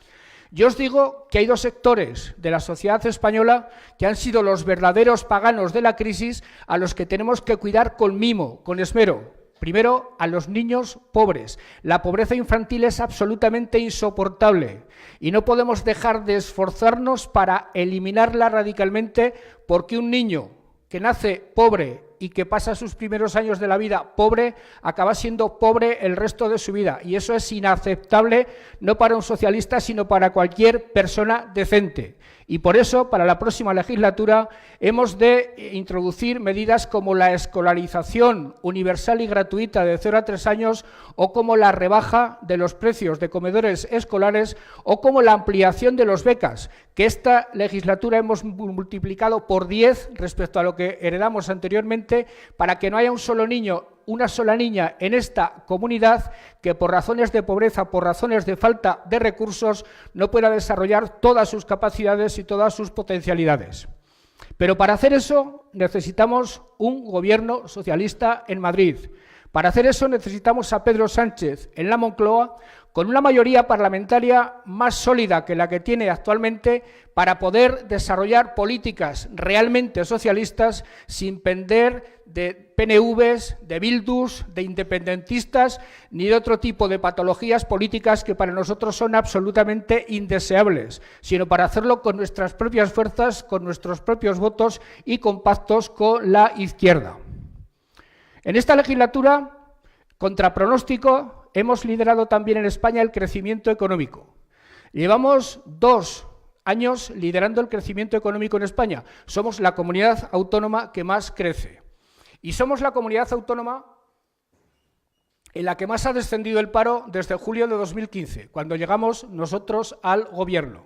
Yo os digo que hay dos sectores de la sociedad española que han sido los verdaderos paganos de la crisis, a los que tenemos que cuidar con mimo, con esmero. Primero, a los niños pobres. La pobreza infantil es absolutamente insoportable y no podemos dejar de esforzarnos para eliminarla radicalmente, porque un niño que nace pobre y que pasa sus primeros años de la vida pobre, acaba siendo pobre el resto de su vida. Y eso es inaceptable, no para un socialista, sino para cualquier persona decente. Y por eso, para la próxima legislatura, hemos de introducir medidas como la escolarización universal y gratuita de 0 a 3 años, o como la rebaja de los precios de comedores escolares, o como la ampliación de los becas, que esta legislatura hemos multiplicado por 10 respecto a lo que heredamos anteriormente, para que no haya un solo niño, una sola niña en esta comunidad que por razones de pobreza, por razones de falta de recursos, no pueda desarrollar todas sus capacidades y todas sus potencialidades. Pero para hacer eso necesitamos un gobierno socialista en Madrid. Para hacer eso necesitamos a Pedro Sánchez en la Moncloa, con una mayoría parlamentaria más sólida que la que tiene actualmente, para poder desarrollar políticas realmente socialistas sin pender de PNVs, de Bildus, de independentistas, ni de otro tipo de patologías políticas que para nosotros son absolutamente indeseables, sino para hacerlo con nuestras propias fuerzas, con nuestros propios votos y con pactos con la izquierda. En esta legislatura, contra pronóstico, hemos liderado también en España el crecimiento económico. Llevamos 2 años liderando el crecimiento económico en España. Somos la comunidad autónoma que más crece. Y somos la comunidad autónoma en la que más ha descendido el paro desde julio de 2015, cuando llegamos nosotros al Gobierno.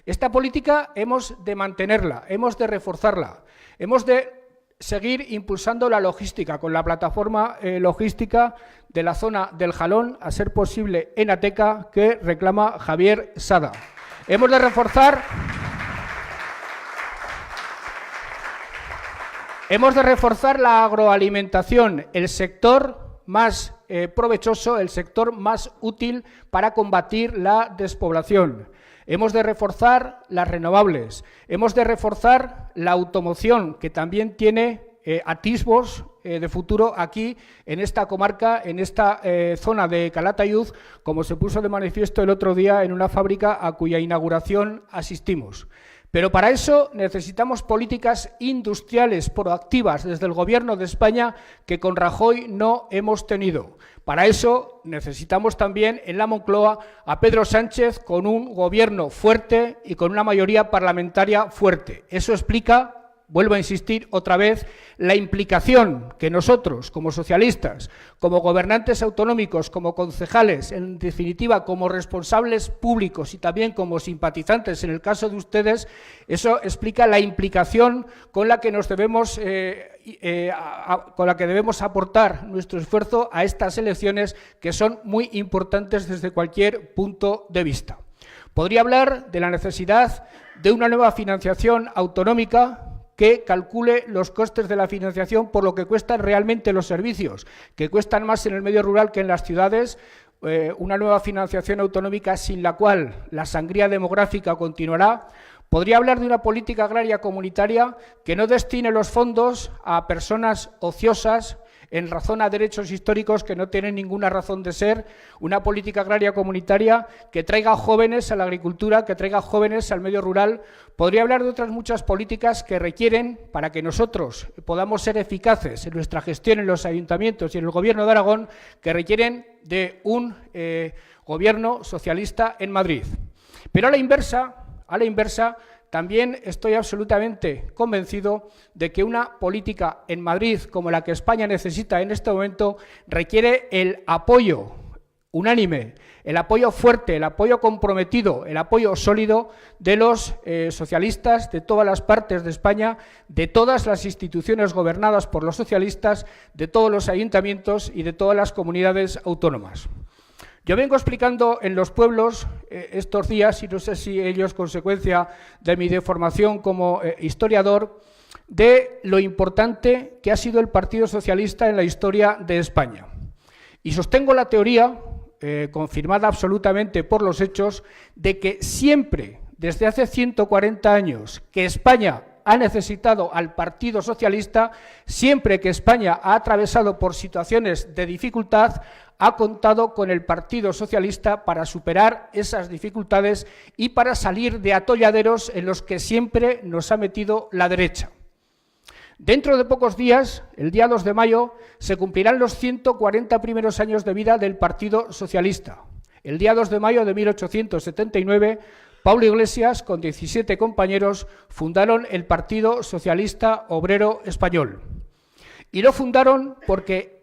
Esta política hemos de mantenerla, hemos de reforzarla, hemos de seguir impulsando la logística con la plataforma logística de la zona del Jalón, a ser posible en Ateca, que reclama Javier Sada. Hemos de reforzar la agroalimentación, el sector más provechoso, el sector más útil para combatir la despoblación. Hemos de reforzar las renovables, hemos de reforzar la automoción, que también tiene atisbos de futuro aquí, en esta comarca, en esta zona de Calatayud, como se puso de manifiesto el otro día en una fábrica a cuya inauguración asistimos. Pero para eso necesitamos políticas industriales proactivas desde el Gobierno de España, que con Rajoy no hemos tenido. Para eso necesitamos también en la Moncloa a Pedro Sánchez con un gobierno fuerte y con una mayoría parlamentaria fuerte. Eso explica, vuelvo a insistir otra vez, la implicación que nosotros, como socialistas, como gobernantes autonómicos, como concejales, en definitiva como responsables públicos y también como simpatizantes en el caso de ustedes, eso explica la implicación con la que nos debemos aportar nuestro esfuerzo a estas elecciones, que son muy importantes desde cualquier punto de vista. Podría hablar de la necesidad de una nueva financiación autonómica que calcule los costes de la financiación por lo que cuestan realmente los servicios, que cuestan más en el medio rural que en las ciudades, una nueva financiación autonómica sin la cual la sangría demográfica continuará. Podría hablar de una política agraria comunitaria que no destine los fondos a personas ociosas en razón a derechos históricos que no tienen ninguna razón de ser, una política agraria comunitaria que traiga jóvenes a la agricultura, que traiga jóvenes al medio rural. Podría hablar de otras muchas políticas que requieren, para que nosotros podamos ser eficaces en nuestra gestión en los ayuntamientos y en el Gobierno de Aragón, que requieren de un gobierno socialista en Madrid. Pero a la inversa, también estoy absolutamente convencido de que una política en Madrid como la que España necesita en este momento requiere el apoyo unánime, el apoyo fuerte, el apoyo comprometido, el apoyo sólido de los socialistas de todas las partes de España, de todas las instituciones gobernadas por los socialistas, de todos los ayuntamientos y de todas las comunidades autónomas. Yo vengo explicando en los pueblos estos días, y no sé si ello es consecuencia de mi deformación como historiador, de lo importante que ha sido el Partido Socialista en la historia de España. Y sostengo la teoría, confirmada absolutamente por los hechos, de que siempre, desde hace 140 años, que España ha necesitado al Partido Socialista, siempre que España ha atravesado por situaciones de dificultad, ha contado con el Partido Socialista para superar esas dificultades y para salir de atolladeros en los que siempre nos ha metido la derecha. Dentro de pocos días, el día 2 de mayo, se cumplirán los 140 primeros años de vida del Partido Socialista. El día 2 de mayo de 1879, Pablo Iglesias, con 17 compañeros, fundaron el Partido Socialista Obrero Español. Y lo fundaron porque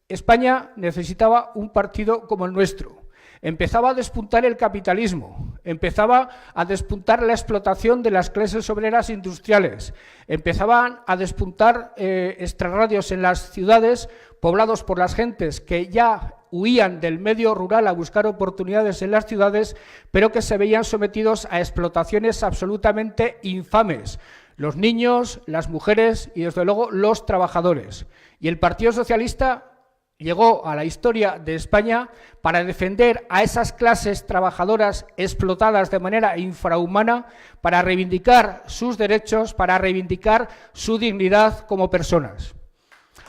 España necesitaba un partido como el nuestro. Empezaba a despuntar el capitalismo, empezaba a despuntar la explotación de las clases obreras industriales, empezaban a despuntar extrarradios en las ciudades poblados por las gentes que ya huían del medio rural a buscar oportunidades en las ciudades, pero que se veían sometidos a explotaciones absolutamente infames. Los niños, las mujeres y, desde luego, los trabajadores. Y el Partido Socialista llegó a la historia de España para defender a esas clases trabajadoras explotadas de manera infrahumana, para reivindicar sus derechos, para reivindicar su dignidad como personas.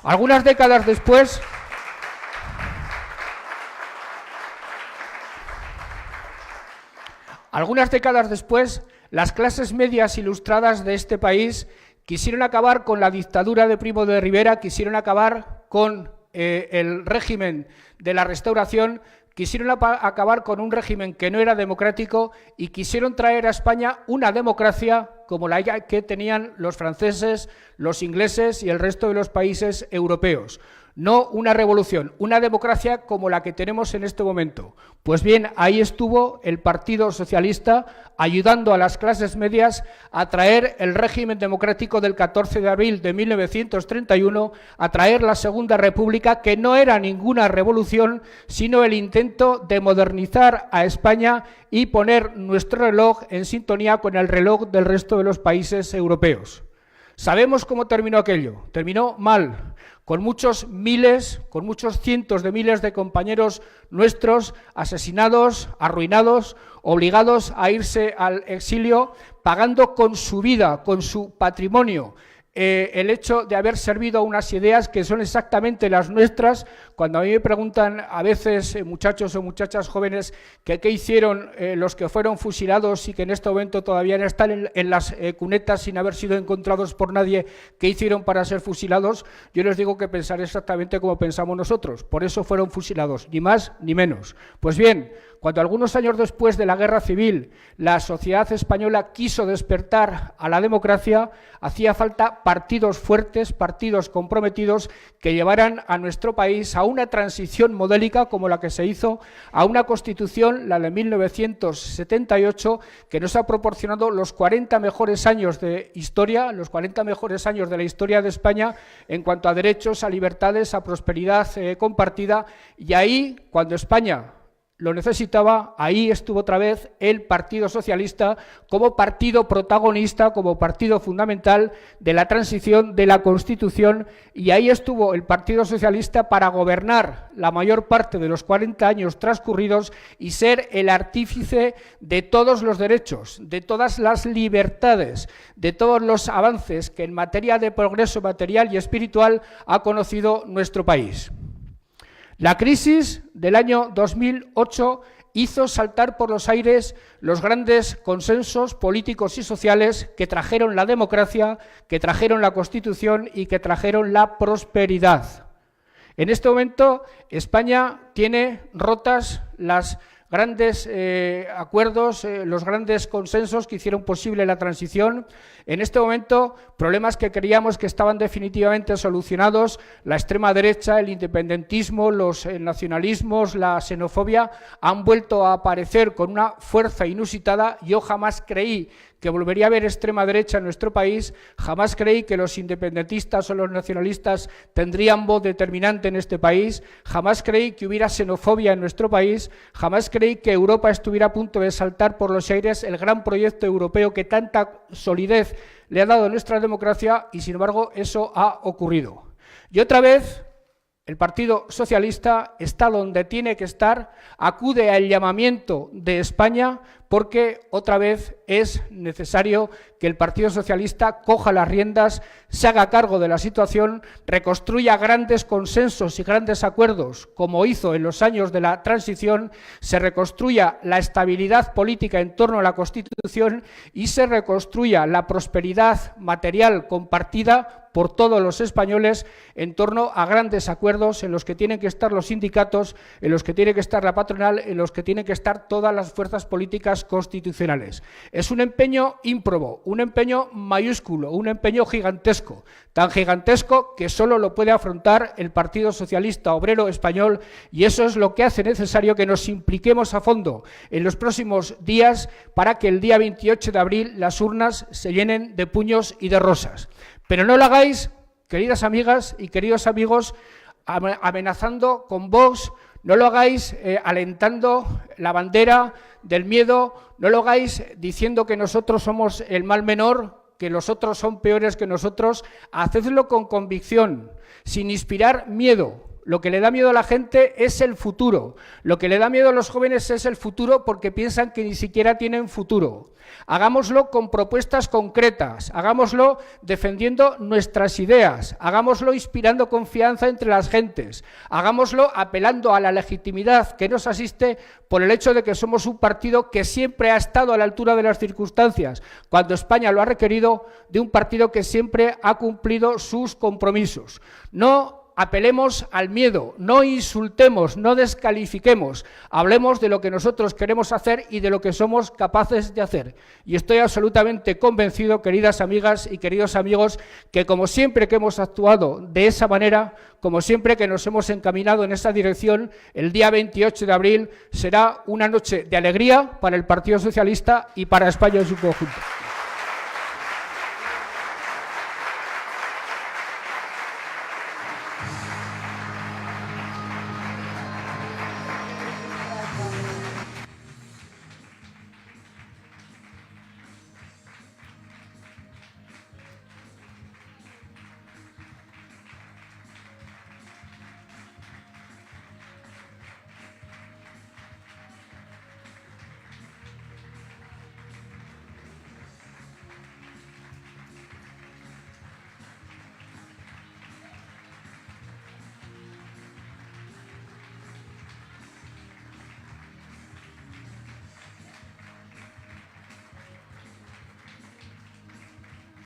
Algunas décadas después, las clases medias ilustradas de este país quisieron acabar con la dictadura de Primo de Rivera, quisieron acabar con el régimen de la Restauración, quisieron acabar con un régimen que no era democrático y quisieron traer a España una democracia como la que tenían los franceses, los ingleses y el resto de los países europeos. No una revolución, una democracia como la que tenemos en este momento. Pues bien, ahí estuvo el Partido Socialista ayudando a las clases medias a traer el régimen democrático del 14 de abril de 1931, a traer la Segunda República, que no era ninguna revolución, sino el intento de modernizar a España y poner nuestro reloj en sintonía con el reloj del resto de los países europeos. Sabemos cómo terminó aquello. Terminó mal, con muchos cientos de miles de compañeros nuestros asesinados, arruinados, obligados a irse al exilio, pagando con su vida, con su patrimonio, el hecho de haber servido a unas ideas que son exactamente las nuestras. Cuando a mí me preguntan a veces muchachos o muchachas jóvenes que qué hicieron los que fueron fusilados y que en este momento todavía están en las cunetas sin haber sido encontrados por nadie, qué hicieron para ser fusilados, yo les digo que pensar exactamente como pensamos nosotros. Por eso fueron fusilados, ni más ni menos. Pues bien, cuando algunos años después de la Guerra Civil la sociedad española quiso despertar a la democracia, hacía falta partidos fuertes, partidos comprometidos que llevaran a nuestro país a una transición modélica como la que se hizo, a una Constitución, la de 1978, que nos ha proporcionado los 40 mejores años de historia, los 40 mejores años de la historia de España en cuanto a derechos, a libertades, a prosperidad compartida. Y ahí, cuando España lo necesitaba, ahí estuvo otra vez el Partido Socialista como partido protagonista, como partido fundamental de la transición de la Constitución, y ahí estuvo el Partido Socialista para gobernar la mayor parte de los 40 años transcurridos y ser el artífice de todos los derechos, de todas las libertades, de todos los avances que en materia de progreso material y espiritual ha conocido nuestro país. La crisis del año 2008 hizo saltar por los aires los grandes consensos políticos y sociales que trajeron la democracia, que trajeron la Constitución y que trajeron la prosperidad. En este momento, España tiene rotas las grandes acuerdos, los grandes consensos que hicieron posible la transición. En este momento, problemas que creíamos que estaban definitivamente solucionados, la extrema derecha, el independentismo, los nacionalismos, la xenofobia, han vuelto a aparecer con una fuerza inusitada. Yo jamás creí que volvería a haber extrema derecha en nuestro país, jamás creí que los independentistas o los nacionalistas tendrían voz determinante en este país, jamás creí que hubiera xenofobia en nuestro país, jamás creí que Europa estuviera a punto de saltar por los aires el gran proyecto europeo que tanta solidez le ha dado a nuestra democracia, y sin embargo eso ha ocurrido. Y otra vez el Partido Socialista está donde tiene que estar, acude al llamamiento de España, porque otra vez es necesario que el Partido Socialista coja las riendas, se haga cargo de la situación, reconstruya grandes consensos y grandes acuerdos, como hizo en los años de la transición, se reconstruya la estabilidad política en torno a la Constitución y se reconstruya la prosperidad material compartida por todos los españoles en torno a grandes acuerdos en los que tienen que estar los sindicatos, en los que tiene que estar la patronal, en los que tienen que estar todas las fuerzas políticas constitucionales. Es un empeño ímprobo, un empeño mayúsculo, un empeño gigantesco, tan gigantesco que solo lo puede afrontar el Partido Socialista Obrero Español, y eso es lo que hace necesario que nos impliquemos a fondo en los próximos días para que el día 28 de abril las urnas se llenen de puños y de rosas. Pero no lo hagáis, queridas amigas y queridos amigos, amenazando con Vox, no lo hagáis alentando la bandera del miedo, no lo hagáis diciendo que nosotros somos el mal menor, que los otros son peores que nosotros. Hacedlo con convicción, sin inspirar miedo. Lo que le da miedo a la gente es el futuro. Lo que le da miedo a los jóvenes es el futuro, porque piensan que ni siquiera tienen futuro. Hagámoslo con propuestas concretas, hagámoslo defendiendo nuestras ideas, hagámoslo inspirando confianza entre las gentes, hagámoslo apelando a la legitimidad que nos asiste por el hecho de que somos un partido que siempre ha estado a la altura de las circunstancias, cuando España lo ha requerido, de un partido que siempre ha cumplido sus compromisos. No apelemos al miedo, no insultemos, no descalifiquemos, hablemos de lo que nosotros queremos hacer y de lo que somos capaces de hacer. Y estoy absolutamente convencido, queridas amigas y queridos amigos, que como siempre que hemos actuado de esa manera, como siempre que nos hemos encaminado en esa dirección, el día 28 de abril será una noche de alegría para el Partido Socialista y para España en su conjunto.